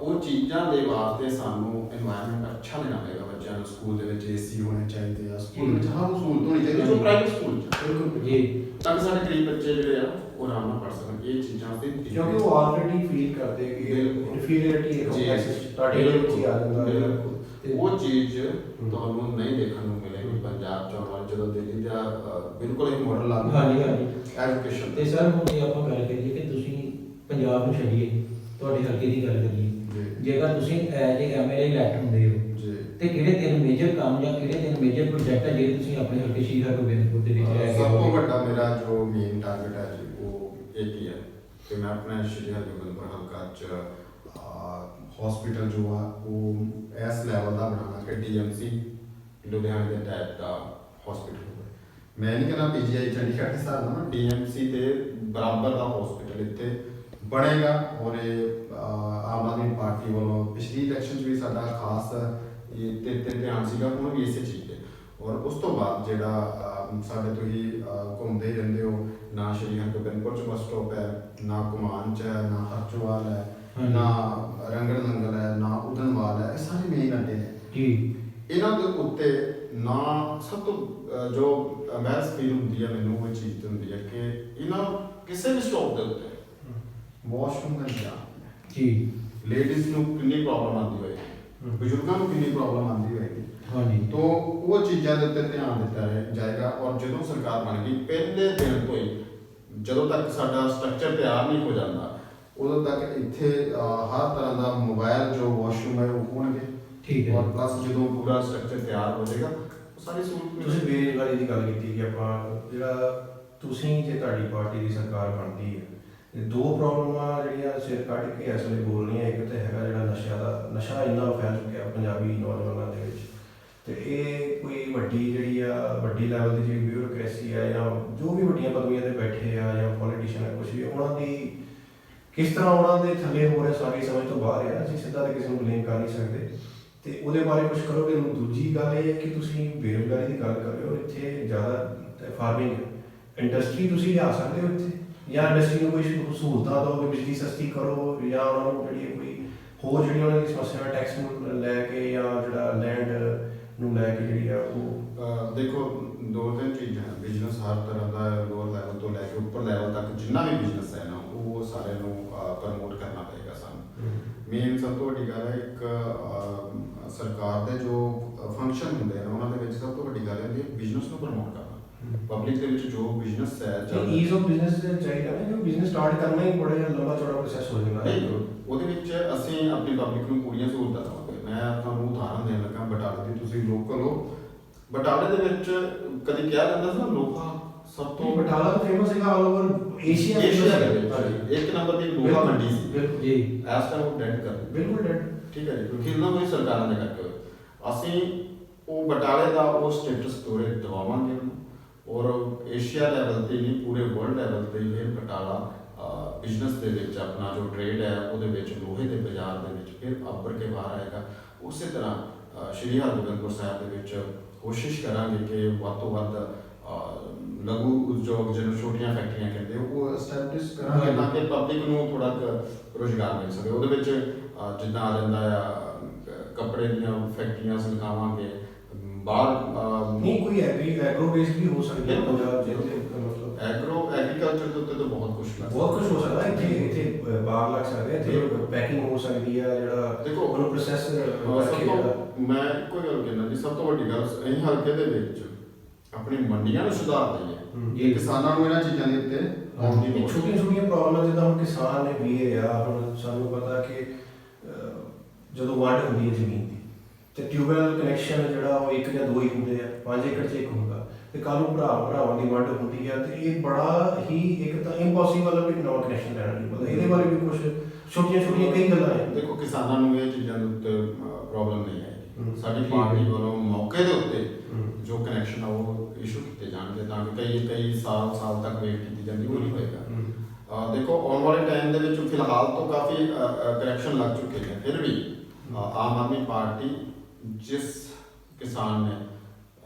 ਉਹ ਚੀਜ਼ਾਂ ਦੇ ਵਾਸਤੇ ਸਾਨੂੰ এনवायरमेंट ਅੱਛਾ ਦੇਣਾ ਪਏਗਾ ਬੱਚਿਆਂ ਨੂੰ। ਸਕੂਲ ਦੇ ਵਿੱਚ ਏਸੀ ਹੋਣੇ ਚਾਹੀਦੇ ਆ, ਸਕੂਲ ਵਿੱਚ ਹਰ ਸਹੂਲਤ ਹੋਣੀ ਚਾਹੀਦੀ ਜੋ ਪ੍ਰਾਈਵੇਟ ਸਕੂਲ ਚ ਬਿਲਕੁਲ ਜੀ, ਤਾਂ ਕਿ ਸਾਡੇ ਗਰੀਬ ਬੱਚੇ ਜਿਹੜੇ ਆ ਉਹ ਆਰਾਮ ਨਾਲ ਪੜ੍ਹ ਸਕਣ। ਇਹ ਚੀਜ਼ਾਂ ਤੇ ਕਿਉਂਕਿ ਉਹ ਆਲਰੇਡੀ ਫੀਲ ਕਰਦੇ ਕਿ ਇਨਫੀਰੀਅਰਿਟੀ ਤੁਹਾਡੇ ਵਿੱਚ ਹੀ ਆ ਜਾਂਦਾ ਹੈ। ਉਹ ਚੀਜ਼ ਤੁਹਾਨੂੰ ਨਹੀਂ ਦੇਖਣ ਨੂੰ ਮਿਲੇਗੀ ਪੰਜਾਬ ਚ ਔਰ ਜਦੋਂ ਦਿੱਲੀ ਦਾ ਬਿਲਕੁਲ ਹੀ ਮਾਡਲ ਆ ਗਿਆ ਐਜੂਕੇਸ਼ਨ ਤੇ ਸਰ ਹੁਣ ਜੇ ਆਪਾਂ ਗੱਲ ਕਰੀਏ ਕਿ ਤੁਸੀਂ ਪੰਜਾਬ ਨੂੰ ਛੱਡੀਏ ਤੁਹਾਡੇ ਹਲਕੇ ਦੀ ਗੱਲ ਕਰੀਏ, ਜੇਕਰ ਤੁਸੀਂ ਐਜ਼ ਏ ਐਮਐਲਏ ਇਲੈਕਟ ਹੁੰਦੇ ਹੋ ਜੀ ਤੇ ਕਿਹੜੇ ਤਿੰਨ ਮੇਜਰ ਕੰਮ ਜਾਂ ਕਿਹੜੇ ਤਿੰਨ ਮੇਜਰ ਪ੍ਰੋਜੈਕਟ ਆ ਜਿਹੜੇ ਤੁਸੀਂ ਆਪਣੇ ਹਲਕੇ ਸ਼੍ਰੀ ਹਰਗੋਬਿੰਦਪੁਰ ਦੇ ਵਿੱਚ ਲੈ ਕੇ ਸਭ ਤੋਂ ਆਓਗੇ? ਵੱਡਾ ਮੇਰਾ ਜੋ ਮੇਨ ਟਾਰਗੇਟ ਹੈ ਜੀ ਉਹ ਇੱਕ ਹੀ ਹੈ ਕਿ ਮੈਂ ਆਪਣੇ ਸ਼੍ਰੀ ਹਰਗੋਬਿੰਦਪੁਰ ਹਲਕਾ 'ਚ ਹਸਪੀਟਲ ਜੋ ਆ ਉਹ ਇਸ ਲੈਵਲ ਦਾ ਬਣਾਉਣਾ ਕਿ ਡੀਐਮਸੀ ਲੁਧਿਆਣੇ ਦੇ ਟਾਈਪ ਦਾ ਹਸਪੀਟਲ ਹੋਵੇ। ਮੈਂ ਨਹੀਂ ਕਹਿੰਦਾ ਪੀਜੀਆਈ ਚੰਡੀਗੜ੍ਹ ਦੇ ਹਿਸਾਬ ਨਾਲ ਡੀਐਮਸੀ ਦੇ ਬਰਾਬਰ ਦਾ ਹਸਪੀਟਲ ਇੱਥੇ ਬਣੇਗਾ। ਔਰ ਇਹ ਆਮ ਆਦਮੀ ਪਾਰਟੀ ਵੱਲੋਂ ਪਿਛਲੀ ਇਲੈਕਸ਼ਨ 'ਚ ਵੀ ਸਾਡਾ ਖਾਸ ਇਹ ਤੇ ਧਿਆਨ ਸੀਗਾ, ਹੁਣ ਵੀ ਇਸੇ ਚੀਜ਼ ਤੇ। ਔਰ ਉਸ ਤੋਂ ਬਾਅਦ ਜਿਹੜਾ ਸਾਡੇ ਤੁਸੀਂ ਘੁੰਮਦੇ ਹੀ ਰਹਿੰਦੇ ਹੋ, ਨਾ ਸ਼੍ਰੀ ਹਰਗੋਬਿੰਦਪੁਰ 'ਚ ਬੱਸ ਸਟਾਪ ਹੈ, ਨਾ ਘੁਮਾਣ 'ਚ ਹੈ, ਨਾ ਹਰਚੋਵਾਲ ਹੈ, ਨਾ ਰੰਗੜ ਨੰਗਲ ਹੈ, ਨਾ ਉਦਨਵਾਲ ਹੈ, ਇਹ ਸਾਰੇ ਮੇਨ ਅੱਡੇ ਨੇ ਜੀ। ਇਹਨਾਂ ਦੇ ਉੱਤੇ ਨਾ ਸਭ ਤੋਂ ਜੋ ਅਮੈਸ ਫੀਲ ਹੁੰਦੀ ਹੈ ਮੈਨੂੰ ਉਹ ਚੀਜ਼ ਤੇ ਹੁੰਦੀ ਹੈ ਕਿ ਇਹਨਾਂ ਕਿਸੇ ਵੀ ਸਟਾਪ ਦੇ ਉੱਤੇ ਵਾਸ਼ਰੂਮ ਦਾ ਇੰਤਜ਼ਾਮ ਜੀ। ਲੇਡੀਜ਼ ਨੂੰ ਕਿੰਨੀ ਪ੍ਰੋਬਲਮ ਆਉਂਦੀ ਹੋਏਗੀ, ਬਜ਼ੁਰਗਾਂ ਨੂੰ ਕਿੰਨੀ ਪ੍ਰੋਬਲਮ ਆਉਂਦੀ ਹੋਏਗੀ। ਹਾਂਜੀ। तो वो चीज़ों के उत्ते ध्यान दिता जाएगा। और जो सरकार बन गई पहले दिन तो ही ਜਦੋਂ तक साडा स्ट्रक्चर तैयार नहीं हो जाता उदों तक इत्थे हर तरह का मोबाइल जो वॉशरूम है वो होणगे। ठीक है। और प्लस जो पूरा स्ट्रक्चर तैयार हो जाएगा वो सारी सहूलत ਤੁਸੀਂ ਬੇਰੁਜ਼ਗਾਰੀ ਦੀ ਗੱਲ ਕੀਤੀ ਕਿ ਆਪਾਂ ਜਿਹੜਾ ਤੁਸੀਂ ਜੇ ਤੁਹਾਡੀ ਪਾਰਟੀ ਦੀ ਸਰਕਾਰ ਬਣਦੀ ਹੈ ਤੇ ਦੋ ਪ੍ਰੋਬਲਮਾਂ ਜਿਹੜੀਆਂ ਸਿਰ ਕੱਢ ਕੇ ਇਸ ਵੇਲੇ ਬੋਲਣੀਆਂ, ਇੱਕ ਤਾਂ ਹੈਗਾ ਜਿਹੜਾ ਨਸ਼ਾ ਇੰਨਾ ਫੈਲ ਚੁੱਕਿਆ ਪੰਜਾਬੀ ਨੌਜਵਾਨਾਂ ਦੇ ਵਿੱਚ, ਤੇ ਇਹ ਕੋਈ ਵੱਡੀ ਜਿਹੜੀ ਆ ਵੱਡੀ ਲੈਵਲ ਦੀ ਜਿਹੜੀ ਬਿਊਰੋਕ੍ਰੇਸੀ ਆ ਜਾਂ ਜੋ ਵੀ ਵੱਡੀਆਂ ਪਦਵੀਆਂ ਤੇ ਬੈਠੇ ਆ ਜਾਂ ਪੋਲੀਟੀਸ਼ੀਅਨ ਆ, ਕੁਛ ਵੀ ਉਹਨਾਂ ਦੀ ਕਿਸ ਤਰ੍ਹਾਂ ਉਹਨਾਂ ਦੇ ਥੱਲੇ ਹੋ ਰਿਹਾ ਸਾਰੀ ਸਮਝ ਤੋਂ ਬਾਹਰ ਆ। ਅਸੀਂ ਸਿੱਧਾ ਤਾਂ ਕਿਸੇ ਨੂੰ ਬਲੇਮ ਕਰ ਨਹੀਂ ਸਕਦੇ ਤੇ ਉਹਦੇ ਬਾਰੇ ਕੁਝ ਕਰੋਗੇ। ਦੂਜੀ ਗੱਲ ਇਹ ਹੈ ਕਿ ਤੁਸੀਂ ਬੇਰੁਜ਼ਗਾਰੀ ਦੀ ਗੱਲ ਕਰ ਰਹੇ ਹੋ, ਇੱਥੇ ਜ਼ਿਆਦਾ ਫਾਰਮਿੰਗ ਇੰਡਸਟਰੀ ਤੁਸੀਂ ਲਿਆ ਸਕਦੇ ਹੋ ਇੱਥੇ, ਜਾਂ ਇੰਡਸਟਰੀ ਨੂੰ ਕੋਈ ਸਹੂਲਤਾਂ ਦਿਓ, ਬਿਜਲੀ ਸਸਤੀ ਕਰੋ, ਜਾਂ ਉਹਨਾਂ ਨੂੰ ਜਿਹੜੀ ਕੋਈ ਹੋਰ ਜਿਹੜੀਆਂ ਉਹਨਾਂ ਦੀ ਸਮੱਸਿਆ ਟੈਕਸ ਨੂੰ ਲੈ ਕੇ ਜਾਂ ਜਿਹੜਾ ਲੈਂਡ ਨੂੰ ਲੈ ਕੇ ਜਿਹੜੀ ਆ ਉਹ देखो दो तीन चीज़ें हैं। बिजनेस हर तरह का लोअर लैवल तो लैके उपर लैवल तक जिन्ना भी बिजनेस है ना वो सारे प्रमोट करना पड़ेगा सानू। मेन सब तो वड्डी गल है एक सरकार के जो फंक्शन होंगे हैं उन्होंने सब तो वड्डी गल है बिजनेस को प्रमोट करना। पब्लिक के जो बिजनेस है ਈਜ਼ ਆਫ ਬਿਜ਼ਨਸ ਚਾਹੀਦਾ ਹੈ, ਜੋ ਬਿਜ਼ਨਸ ਸਟਾਰਟ ਕਰਨਾ ਹੀ ਬੜਾ ਲੰਬਾ ਚੌੜਾ ਪ੍ਰੋਸੈਸ ਹੋ ਜਾਂਦਾ ਹੈ। ਉਹਦੇ ਵਿੱਚ ਅਸੀਂ ਆਪਣੀ ਪਬਲਿਕ ਨੂੰ ਪੂਰੀਆਂ ਸਹੂਲਤਾਂ ਦੇਵਾਂਗੇ। ਮੈਂ ਤੁਹਾਨੂੰ ਉਦਾਹਰਨ ਦੇਣ ਲੱਗਾ ਬਟਾਲੇ ਦੀ, ਤੁਸੀਂ ਲੋਕਲ ਹੋ। ਬਟਾਲੇ ਦੇ ਵਿੱਚ ਕਦੀ ਕਿਹਾ ਜਾਂਦਾ ਸੀ ਨਾ ਲੋਹਾ ਸਭ ਤੋਂ ਬਟਾਲਾ ਤਾਂ ਫੇਮਸ ਹੈਗਾ ਆਲ ਓਵਰ ਏਸ਼ੀਆ ਦੇ ਵਿੱਚ ਇੱਕ ਨੰਬਰ ਦੀ ਲੋਹਾ ਮੰਡੀ ਸੀ। ਬਿਲਕੁਲ ਜੀ। ਇਸ ਟਾਈਮ ਉਹ ਡੈਡ ਕਰ ਬਿਲਕੁਲ ਡੈਡ। ਠੀਕ ਹੈ ਜੀ, ਕਿਉਂਕਿ ਇਹਨਾਂ ਕੋਈ ਸਰਕਾਰਾਂ ਦੇ ਕਰਕੇ ਹੋਏ। ਅਸੀਂ ਉਹ ਬਟਾਲੇ ਦਾ ਉਹ ਸਟੇਟਸ ਤੋਰੇ ਦਵਾਵਾਂਗੇ ਉਹਨੂੰ। ਔਰ ਏਸ਼ੀਆ ਲੈਵਲ ਤੇ ਨਹੀਂ ਪੂਰੇ ਵਰਲਡ ਲੈਵਲ ਤੇ ਫਿਰ ਬਟਾਲਾ ਬਿਜ਼ਨਸ ਦੇ ਵਿੱਚ ਆਪਣਾ ਜੋ ਟ੍ਰੇਡ ਹੈ ਉਹਦੇ ਵਿੱਚ ਲੋਹੇ ਦੇ ਬਾਜ਼ਾਰ ਦੇ ਵਿੱਚ ਫਿਰ ਉੱਭਰ ਕੇ ਬਾਹਰ ਆਏਗਾ। ਉਸੇ ਤਰ੍ਹਾਂ ਸ਼੍ਰੀ ਹਰਗੋਬਿੰਦਪੁਰ ਸਾਹਿਬ ਦੇ ਵਿੱਚ ਕੋਸ਼ਿਸ਼ ਕਰਾਂਗੇ ਕਿ ਵੱਧ ਤੋਂ ਵੱਧ ਲਘੂ ਉਦਯੋਗ ਜਿਹਨੂੰ ਛੋਟੀਆਂ ਫੈਕਟਰੀਆਂ ਕਹਿੰਦੇ ਉਹ ਐਸਟੈਬਲਿਸ਼ ਕਰਾਂਗੇ ਤਾਂ ਕਿ ਪਬਲਿਕ ਨੂੰ ਥੋੜਾ ਰੋਜ਼ਗਾਰ ਮਿਲ ਸਕੇ। ਉਹਦੇ ਵਿੱਚ ਜਿੱਦਾਂ ਆ ਜਾਂਦਾ ਆ ਕੱਪੜੇ ਦੀਆਂ ਫੈਕਟਰੀਆਂ ਲਗਾਵਾਂਗੇ ਬਾਹਰ। ਨਹੀਂ ਕੋਈ ਐਗਰੋ ਬੇਸਡ ਵੀ ਹੋ ਸਕਦਾ ਪੰਜਾਬ ਦੇ ਮਤਲਬ ਐਗਰੀਕਲਚਰ ਦੇ ਉੱਤੇ ਤਾਂ ਬਹੁਤ ਕੁਝ ਬਹੁਤ ਕੁਝ ਹੋ ਸਕਦਾ। ਇੱਥੇ ਬਾਗ ਲੱਗ ਸਕਦੇ, ਇੱਥੇ ਪੈਕਿੰਗ ਹੋ ਸਕਦੀ ਆ, ਜਿਹੜਾ ਦੇਖੋ ਉਹਨੂੰ ਪ੍ਰੋਸੈਸ ਮੈਂ ਕੋਈ ਗੱਲ ਕਹਿਣਾ ਜੀ, ਸਭ ਤੋਂ ਵੱਡੀ ਗੱਲ ਅਸੀਂ ਹਲਕੇ ਦੇ ਵਿੱਚ ਆਪਣੀ ਮੰਡੀਆਂ ਨੂੰ ਸੁਧਾਰ ਦਈਏ। ਕਿਸਾਨਾਂ ਨੂੰ ਇਹਨਾਂ ਚੀਜ਼ਾਂ ਦੇ ਉੱਤੇ ਆਉਣ ਦੀ ਲੋੜ। ਛੋਟੀਆਂ ਛੋਟੀਆਂ ਪ੍ਰੋਬਲਮਾਂ ਜਿੱਦਾਂ ਹੁਣ ਕਿਸਾਨ ਨੇ ਵੀ ਆ, ਹੁਣ ਸਾਨੂੰ ਪਤਾ ਕਿ ਜਦੋਂ ਵੰਡ ਹੁੰਦੀ ਹੈ ਜ਼ਮੀਨ ਦੀ ਤੇ ਟਿਊਬਵੈਲ ਕਨੈਕਸ਼ਨ ਜਿਹੜਾ ਉਹ ਇੱਕ ਜਾਂ ਦੋ ਹੀ ਹੁੰਦੇ ਆ, 5 ਏਕੜ 'ਚ ਇੱਕ ਹੁੰਦਾ ਤੇ ਕੱਲ੍ਹ ਨੂੰ ਭਰਾਵਾਂ ਦੀ ਵੰਡ ਹੁੰਦੀ ਆ ਤੇ ਇਹ ਬੜਾ ਹੀ ਇੱਕ ਤਾਂ ਇੰਪੋਸੀਬਲ ਹੈ ਵੀ ਨਵਾਂ ਕਨੈਕਸ਼ਨ ਲੈਣਾ ਨਹੀਂ ਪਤਾ। ਇਹਦੇ ਬਾਰੇ ਵੀ ਕੁਝ ਛੋਟੀਆਂ ਕਈ ਗੱਲਾਂ ਆ। ਦੇਖੋ ਕਿਸਾਨਾਂ ਨੂੰ ਇਹ ਚੀਜ਼ਾਂ ਦੇ ਉੱਤੇ ਪ੍ਰੋਬਲਮ ਨਹੀਂ ਹੈ। ਸਾਡੀ ਪਾਰਟੀ ਵੱਲੋਂ ਮੌਕੇ ਦੇ ਉੱਤੇ ਜੋ ਕਨੈਕਸ਼ਨ ਆ ਉਹ ਇਸ਼ੂ ਕੀਤੇ ਜਾਣਗੇ ਤਾਂ ਕਿ ਕਈ ਸਾਲ ਤੱਕ ਵੇਟ ਕੀਤੀ ਜਾਂਦੀ ਉਹ ਨਹੀਂ ਹੋਏਗਾ। ਦੇਖੋ ਆਉਣ ਵਾਲੇ ਟਾਈਮ ਦੇ ਵਿੱਚ ਫਿਲਹਾਲ ਤੋਂ ਕਾਫੀ ਕਨੈਕਸ਼ਨ ਲੱਗ ਚੁੱਕੇ ਨੇ, ਫਿਰ ਵੀ ਆਮ ਆਦਮੀ ਪਾਰਟੀ ਜਿਸ ਕਿਸਾਨ ਨੇ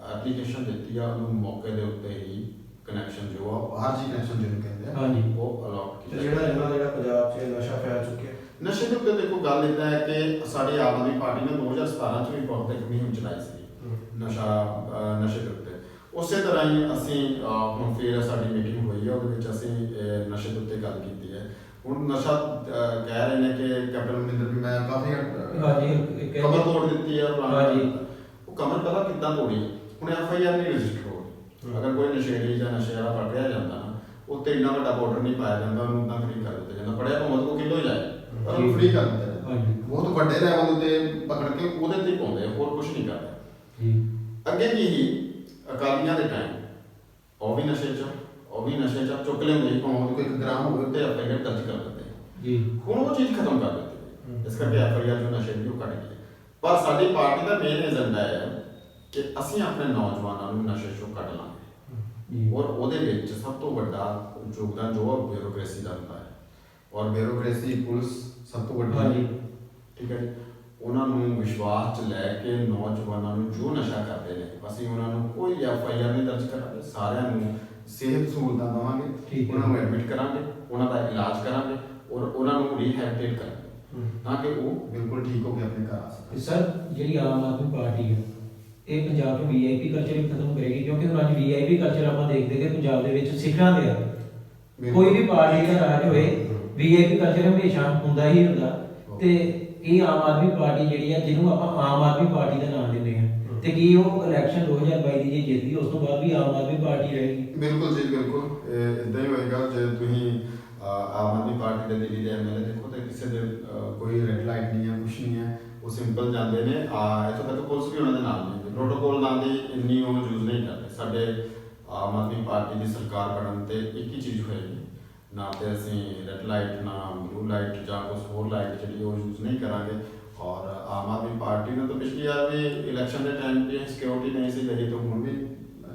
ਐਪਲੀਕੇਸ਼ਨ ਦਿੱਤੀ ਆ ਉਹਨੂੰ ਮੌਕੇ ਦੇ ਉੱਤੇ ਹੀ ਕਨੈਕਸ਼ਨ ਜੋ ਆ ਆਰਜੀ ਕਨੈਕਸ਼ਨ ਜਿਹਨੂੰ ਕਹਿੰਦੇ ਆ ਹਾਂਜੀ ਉਹ ਅਲਾਟ ਕੀਤਾ। ਜਿਹੜਾ ਪੰਜਾਬ 'ਚ ਨਸ਼ਾ ਫੈਲ ਚੁੱਕਿਆ, ਨਸ਼ੇ ਦੇ ਉੱਤੇ ਦੇਖੋ ਗੱਲ ਇੱਦਾਂ ਹੈ ਕਿ ਸਾਡੀ ਆਮ ਆਦਮੀ ਪਾਰਟੀ ਨੇ 2017 ਚ ਵੀ ਬਹੁਤ ਇੱਕ ਮੁਹਿੰਮ ਚਲਾਈ ਸੀ ਨਸ਼ੇ ਦੇ ਉੱਤੇ। ਉਸੇ ਤਰ੍ਹਾਂ ਹੀ ਅਸੀਂ ਹੁਣ ਫਿਰ ਸਾਡੀ ਮੀਟਿੰਗ ਹੋਈ ਹੈ, ਉਹਦੇ ਵਿੱਚ ਅਸੀਂ ਨਸ਼ੇ ਦੇ ਉੱਤੇ ਗੱਲ ਕੀਤੀ ਹੈ। ਹੁਣ ਨਸ਼ਾ ਕਹਿ ਰਹੇ ਨੇ ਕਿ ਕੈਪਟਨ ਅਮਰਿੰਦਰ ਵੀ ਮੈਂ ਕਾਫੀ ਕਮਰ ਤੋੜ ਦਿੱਤੀ ਹੈ। ਉਹ ਕਮਰ ਪਹਿਲਾਂ ਕਿੱਦਾਂ ਤੋੜੀ? ਹੁਣ FIR ਨਹੀਂ ਰਜਿਸਟਰ ਹੋ ਰਹੀ। ਅਗਰ ਕੋਈ ਨਸ਼ੇੜੀ ਜਾਂ ਨਸ਼ੇ ਵਾਲਾ ਪਕੜਿਆ ਜਾਂਦਾ ਨਾ ਉੱਤੇ ਇੰਨਾ ਵੱਡਾ ਬਾਰਡਰ ਨਹੀਂ ਪਾਇਆ ਜਾਂਦਾ, ਉਹਨੂੰ ਤਾਂ ਫ੍ਰੀ ਕਰ ਦਿੱਤਾ ਜਾਂਦਾ। ਪੜਿਆ ਭਾਵੇਂ ਉਹ ਕਿਲੋ ਹੀ ਜਾਏ ਪਰ ਉਹਨੂੰ ਫ੍ਰੀ ਕਰ ਦਿੱਤਾ ਜਾਂਦਾ। ਬਹੁਤ ਵੱਡੇ ਲੈਵਲ ਤੇ ਪਕੜ ਕੇ ਉਹਦੇ ਤੇ ਹੀ ਪਾਉਂਦੇ ਆ, ਹੋਰ ਕੁਝ ਨਹੀਂ ਕਰਦੇ ਜੀ। ਅੱਗੇ ਵੀ ਹੀ ਅਕਾਲੀਆਂ ਦੇ ਟਾਈਮ ਉਹ ਵੀ ਨਸ਼ੇ 'ਚ ਚੁੱਕ ਲੈਂਦੇ ਸੀ, ਭਾਵੇਂ ਉਹਦੇ ਕੋਈ 1 ਗ੍ਰਾਮ ਹੋਵੇ ਤੇ ਆਪਾਂ ਇਹ ਦਰਜ ਕਰ ਦਿੰਦੇ ਜੀ। ਹੁਣ ਉਹ ਚੀਜ਼ ਖਤਮ ਕਰ ਦਿੱਤੀ, ਇਸ ਕਰਕੇ ਐਫਆਈਆਰ ਜੋ ਨਸ਼ੇ ਦੀ ਉਹ ਕੱਢ ਗਈ। ਪਰ ਸਾਡੀ ਪਾਰਟੀ ਦਾ ਮੇਨ ਏਜੰਡਾ ਹੈ ਕਿ ਅਸੀਂ ਆਪਣੇ ਨੌਜਵਾਨਾਂ ਨੂੰ ਨਸ਼ੇ 'ਚੋਂ ਕੱਢ ਲਾਂਗੇ, ਔਰ ਉਹਦੇ ਵਿੱਚ ਸਭ ਤੋਂ ਵੱਡਾ ਯੋਗਦਾਨ ਜੋ ਬਿਊਰੋਕ੍ਰੇਸੀ ਦਾ ਹੁੰਦਾ ਹੈ, ਔਰ ਬਿਊਰੋਕ੍ਰੇਸੀ ਪੁਲਿਸ ਸਭ ਤੋਂ ਵੱਡੀ ਹੈ, ਠੀਕ ਹੈ। ਉਹਨਾਂ ਨੂੰ ਵਿਸ਼ਵਾਸ 'ਚ ਲੈ ਕੇ ਨੌਜਵਾਨਾਂ ਨੂੰ ਜੋ ਨਸ਼ਾ ਕਰਦੇ ਨੇ, ਅਸੀਂ ਉਹਨਾਂ ਨੂੰ ਕੋਈ ਐਫਆਈਆਰ ਨਹੀਂ ਦਰਜ ਕਰਾਂਗੇ, ਸਾਰਿਆਂ ਨੂੰ ਸਿਹਤ ਸਹੂਲਤਾਂ ਦੇਵਾਂਗੇ, ਉਹਨਾਂ ਨੂੰ ਐਡਮਿਟ ਕਰਾਂਗੇ, ਉਹਨਾਂ ਦਾ ਇਲਾਜ ਕਰਾਂਗੇ ਔਰ ਉਹਨਾਂ ਨੂੰ ਰੀਹੈਬਿਲਿਟੇਟ ਕਰਾਂਗੇ ਤਾਂ ਕਿ ਉਹ ਬਿਲਕੁਲ ਠੀਕ ਹੋ ਕੇ ਆਪਣੇ ਘਰ ਆ ਸਕਣ। ਸਰ ਜਿਹੜੀ ਆਮ ਆਦਮੀ ਪਾਰਟੀ ਹੈ ਇਹ ਪੰਜਾਬ 'ਚ ਵੀਆਈਪੀ ਕਲਚਰ ਹੀ ਖਤਮ ਕਰੇਗੀ, ਕਿਉਂਕਿ ਹੁਣ ਅੱਜ ਵੀਆਈਪੀ ਕਲਚਰ ਆਪਾਂ ਦੇਖਦੇ ਕਿ ਪੰਜਾਬ ਦੇ ਵਿੱਚ ਸਿੱਖਾਂ ਦੇ ਆ, ਕੋਈ ਵੀ ਪਾਰਟੀ ਦਾ ਰਾਜ ਹੋਏ ਵੀਆਈਪੀ ਕਲਚਰ ਹਮੇਸ਼ਾ ਹੁੰਦਾ ਹੀ ਹੁੰਦਾ। ਤੇ ਇਹ ਆਮ ਆਦਮੀ ਪਾਰਟੀ ਜਿਹੜੀ ਆ, ਜਿਹਨੂੰ ਆਪਾਂ ਆਮ ਆਦਮੀ ਪਾਰਟੀ ਦਾ ਨਾਮ ਦਿੰਦੇ ਆ, ਤੇ ਕੀ ਉਹ ਇਲੈਕਸ਼ਨ 2022 ਦੀ ਜੇ ਜਿੱਤਦੀ ਉਸ ਤੋਂ ਬਾਅਦ ਵੀ ਆਮ ਆਦਮੀ ਪਾਰਟੀ ਰਹੇਗੀ? ਬਿਲਕੁਲ ਜੀ, ਬਿਲਕੁਲ ਇਦਾਂ ਹੀ ਹੋਏਗਾ। ਜੇ ਤੁਸੀਂ ਆਮ ਆਦਮੀ ਪਾਰਟੀ ਦੇ ਦਿੱਲੀ ਦੇ ਐਮਐਲਏ ਦੇਖੋ ਤੇ ਕਿਸੇ ਦੇ ਕੋਈ ਰੈੱਡ ਲਾਈਟ ਨਹੀਂ ਹੈ, ਕੁਛ ਨਹੀਂ ਹੈ, ਉਹ ਸਿੰਪਲ ਜਾਂਦੇ ਨੇ। ਇੱਥੋਂ ਤੱਕ ਪੁਲਿਸ ਵੀ ਉਹਨਾਂ ਦੇ ਨਾਲ ਨਹੀਂ, ਪ੍ਰੋਟੋਕੋਲ ਨਾਲ ਦੀ ਇੰਨੀ ਉਹ ਯੂਜ਼ ਨਹੀਂ ਕਰਦੇ। ਸਾਡੇ ਆਮ ਆਦਮੀ ਪਾਰਟੀ ਦੀ ਸਰਕਾਰ ਬਣਨ ਤੇ ਇੱਕ ਹੀ ਚੀਜ਼ ਹੋਏਗੀ, ਨਾ ਤੇ ਅਸੀਂ ਰੈੱਡ ਲਾਈਟ ਨਾ ਬਲੂ ਲਾਈਟ ਜਾਂ ਕੁਛ ਹੋਰ ਲਾਈਟ ਜਿਹੜੀ ਉਹ ਯੂਜ਼ ਨਹੀਂ ਕਰਾਂਗੇ। ਔਰ ਆਮ ਆਦਮੀ ਪਾਰਟੀ ਨੇ ਤਾਂ ਪਿਛਲੀ ਵਾਰ ਵੀ ਇਲੈਕਸ਼ਨ ਦੇ ਟਾਈਮ ਤੇ ਸਿਕਿਉਰਿਟੀ ਨਹੀਂ ਸੀ ਲਈ, ਤਾਂ ਹੁਣ ਵੀ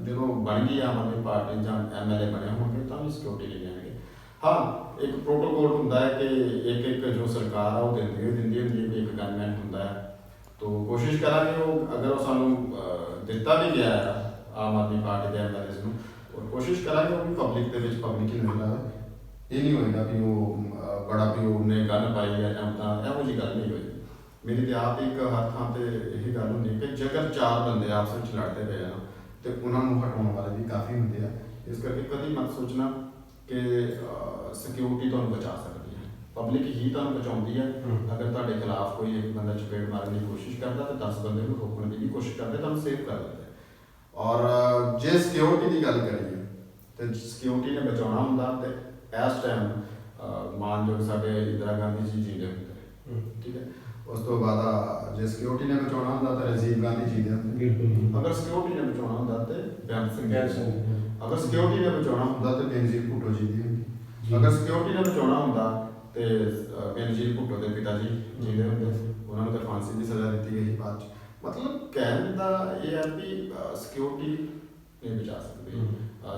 ਜਦੋਂ ਬਣ ਗਈ ਆਮ ਆਦਮੀ ਪਾਰਟੀ ਜਾਂ ਐਮਐਲਏ ਬਣੇ ਹੋਣਗੇ ਤਾਂ ਵੀ ਸਿਕਿਉਰਿਟੀ ਲੈ ਲੈਣਗੇ। ਹਾਂ, ਇੱਕ ਪ੍ਰੋਟੋਕੋਲ ਹੁੰਦਾ ਹੈ ਕਿ ਇੱਕ ਜੋ ਸਰਕਾਰ ਆ ਉਹ ਦਿੰਦੀ ਹੁੰਦੀ ਹੈ ਕਿ ਇੱਕ ਗਨਮੈਨ ਹੁੰਦਾ ਹੈ, तो कोशिश करांगे वो अगर वो सानू दिता भी गया है आम आदमी पार्टी के एमएलए ਨੂੰ और कोशिश करांगे वो भी पब्लिक ਦੇ ਵਿੱਚ पब्लिक ਹੀ ਨਜ਼ਰ ਆਵੇ। ਇਹ ਨਹੀਂ ਹੋਏਗਾ ਵੀ ਉਹ ਬੜਾ ਵੀ ਉਹਨੇ ਗਨ ਪਾਈ ਹੈ ਜਾਂ ਤਾਂ ਇਹੋ ਜਿਹੀ ਗੱਲ ਨਹੀਂ ਹੋਈ। ਮੇਰੀ ਤੇ ਆਪ ਇੱਕ ਹਰ ਥਾਂ ਤੇ ਇਹੀ ਗੱਲ ਹੁੰਦੀ ਕਿ ਜੇਕਰ 4 ਬੰਦੇ ਆਪਸ ਵਿੱਚ ਲੜਦੇ ਪਏ ਆ ਤੇ ਉਹਨਾਂ ਨੂੰ ਹਟਾਉਣ ਵਾਲੇ ਵੀ ਕਾਫੀ ਹੁੰਦੇ ਆ। ਇਸ ਕਰਕੇ ਕਦੀ ਮਤ ਸੋਚਣਾ ਕਿ ਸਿਕਿਉਰਿਟੀ ਤੁਹਾਨੂੰ ਬਚਾ ਸਕਦੀ ਹੈ, ਪਬਲਿਕ ਹੀ ਤੁਹਾਨੂੰ ਬਚਾਉਂਦੀ ਹੈ। ਅਗਰ ਤੁਹਾਡੇ ਖਿਲਾਫ ਕੋਈ ਇੱਕ ਬੰਦਾ ਚਪੇੜ ਮਾਰਨ ਦੀ ਕੋਸ਼ਿਸ਼ ਕਰਦਾ ਤੇ 10 ਬੰਦੇ ਨੂੰ ਰੋਕਣ ਦੀ ਵੀ ਕੋਸ਼ਿਸ਼ ਕਰਦੇ, ਤੁਹਾਨੂੰ ਸੇਵ ਕਰ ਦਿੰਦੇ। ਔਰ ਜੇ ਸਿਕਿਉਰਿਟੀ ਦੀ ਗੱਲ ਕਰੀਏ ਤੇ ਸਿਕਿਉਰਿਟੀ ਨੇ ਬਚਾਉਣਾ ਹੁੰਦਾ ਤੇ ਇਸ ਟਾਈਮ ਮਾਨਯੋਗ ਸਾਡੇ ਇੰਦਰਾ ਗਾਂਧੀ ਜੀ ਜੀਂਦੇ ਹੁੰਦੇ, ਠੀਕ ਹੈ। ਉਸ ਤੋਂ ਬਾਅਦ ਜੇ ਸਿਕਿਉਰਿਟੀ ਨੇ ਬਚਾਉਣਾ ਹੁੰਦਾ ਤਾਂ ਰਾਜੀਵ ਗਾਂਧੀ ਜੀਂਦੇ ਹੁੰਦੇ। ਅਗਰ ਸਿਕਿਉਰਿਟੀ ਨੇ ਬਚਾਉਣਾ ਹੁੰਦਾ ਤੇ ਬੇਅੰਤ ਸਿੰਘ, ਅਗਰ ਸਿਕਿਉਰਿਟੀ ਨੇ ਬਚਾਉਣਾ ਹੁੰਦਾ ਤੇ ਬੇਨਜ਼ੀਰ ਭੁੱਟੋ ਜੀ ਦੀ ਹੁੰਦੀ। ਅਗਰ ਸਿਕਿਉਰਿਟੀ ਨੇ ਬਚਾਉਣਾ ਹੁੰਦਾ ਤੇ ਬੇਨਜ਼ੀਰ ਭੁੱਟੋ ਦੇ ਪਿਤਾ ਜੀ ਜੀਂਦੇ ਹੁੰਦੇ, ਉਹਨਾਂ ਨੂੰ ਤਾਂ ਫਾਂਸੀ ਦੀ ਸਜ਼ਾ ਦਿੱਤੀ ਗਈ ਬਾਅਦ ਚ। ਮਤਲਬ ਕਹਿਣ ਦਾ ਇਹ ਹੈ ਵੀ ਸਿਕਿਉਰਿਟੀ ਨਹੀਂ ਬਚਾ ਸਕਦੀ।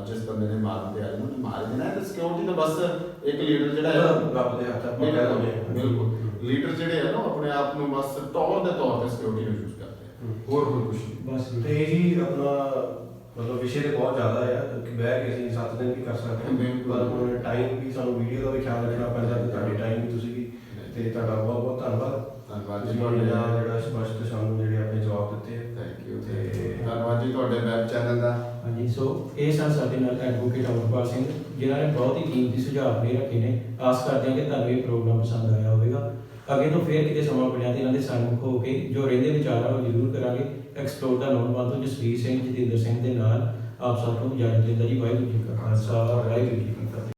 ਜਿਸ ਬੰਦੇ ਨੇ ਮਾਰਨ ਤੇ ਆਏ ਉਹਨੇ ਮਾਰ ਦੇਣਾ ਤੇ ਸਿਕਿਉਰਿਟੀ ਤਾਂ ਬਸ ਇੱਕ ਲੀਡਰ ਜਿਹੜਾ ਹੈ ਰੱਬ ਦੇ ਹੱਥ ਬਿਲਕੁਲ ਲੀਡਰ ਜਿਹੜੇ ਹੈ ਨਾ ਆਪਣੇ ਆਪ ਨੂੰ ਬਸ ਟੌਰ ਦੇ ਤੌਰ ਤੇ ਸਿਕਿਉਰਿਟੀ ਨੂੰ ਯੂਜ਼ ਕਰਦੇ ਆ, ਹੋਰ ਕੁਝ ਨਹੀਂ ਬਸ। ਤੇ ਇਹ ਹੀ ਆਪਣਾ ਮਤਲਬ ਵਿਸ਼ੇ ਤੇ ਬਹੁਤ ਜ਼ਿਆਦਾ ਹੈ ਕਿ ਬਹਿ ਕੇ ਅਸੀਂ 7 ਦਿਨ ਵੀ ਕਰ ਸਕਦੇ ਹਾਂ, ਪਰ ਹੁਣ ਟਾਈਮ ਵੀ ਸਾਨੂੰ ਵੀਡੀਓ ਦਾ ਵੀ ਖਿਆਲ ਰੱਖਣਾ ਪੈਂਦਾ ਤੇ ਤੁਹਾਡੇ ਟਾਈਮ ਵੀ ਤੁਸੀਂ ਵੀ ਤੇ ਤੁਹਾਡਾ ਬਹੁਤ ਬਹੁਤ ਧੰਨਵਾਦ। ਧੰਨਵਾਦ ਜੀ ਤੁਹਾਡੇ ਜਿਹੜਾ ਸਪਸ਼ਟ ਸਾਨੂੰ ਜਿਹੜੇ ਆਪਣੇ ਜਵਾਬ ਦਿੱਤੇ। ਥੈਂਕ ਯੂ ਤੇ ਧੰਨਵਾਦ ਜੀ ਤੁਹਾਡੇ ਵੈਬ ਚੈਨਲ ਦਾ। ਹਾਂਜੀ, ਸੋ ਇਹ ਸਨ ਸਾਡੇ ਨਾਲ ਐਡਵੋਕੇਟ ਅਮਰਪਾਲ ਸਿੰਘ ਜਿਨ੍ਹਾਂ ਨੇ ਬਹੁਤ ਹੀ ਕੀਮਤੀ ਸੁਝਾਅ ਦੇ ਰੱਖੇ ਨੇ। ਆਸ ਕਰਦੇ ਹਾਂ ਕਿ ਤੁਹਾਨੂੰ ਇਹ ਪ੍ਰੋਗਰਾਮ ਪਸੰਦ ਆਇਆ ਹੋਵੇਗਾ। ਅੱਗੇ ਤੋਂ ਫੇਰ ਕਿਤੇ ਸਮਾਂ ਮਿਲਿਆ ਤੇ ਇਹਨਾਂ ਦੇ ਸਨਮੁਖ ਹੋ ਕੇ ਜੋ ਰਹਿੰਦੇ ਵਿਚਾਰ ਆ ਉਹ ਜ਼ਰੂਰ ਕਰਾਂਗੇ। ਐਕਸਪਲੋਰ ਦਾ ਨੌਜਵਾਨ ਤੋਂ ਜਸਵੀਰ ਸਿੰਘ, ਜਤਿੰਦਰ ਸਿੰਘ ਦੇ ਨਾਲ ਆਪ ਸਭ ਨੂੰ ਇਜਾਜ਼ਤ ਦਿੰਦਾ ਜੀ। ਵਾਹਿਗੁਰੂ ਜੀ ਕਾ ਖਾਲਸਾ, ਵਾਹਿਗੁਰੂ ਜੀ ਕੀ ਫਤਿਹ।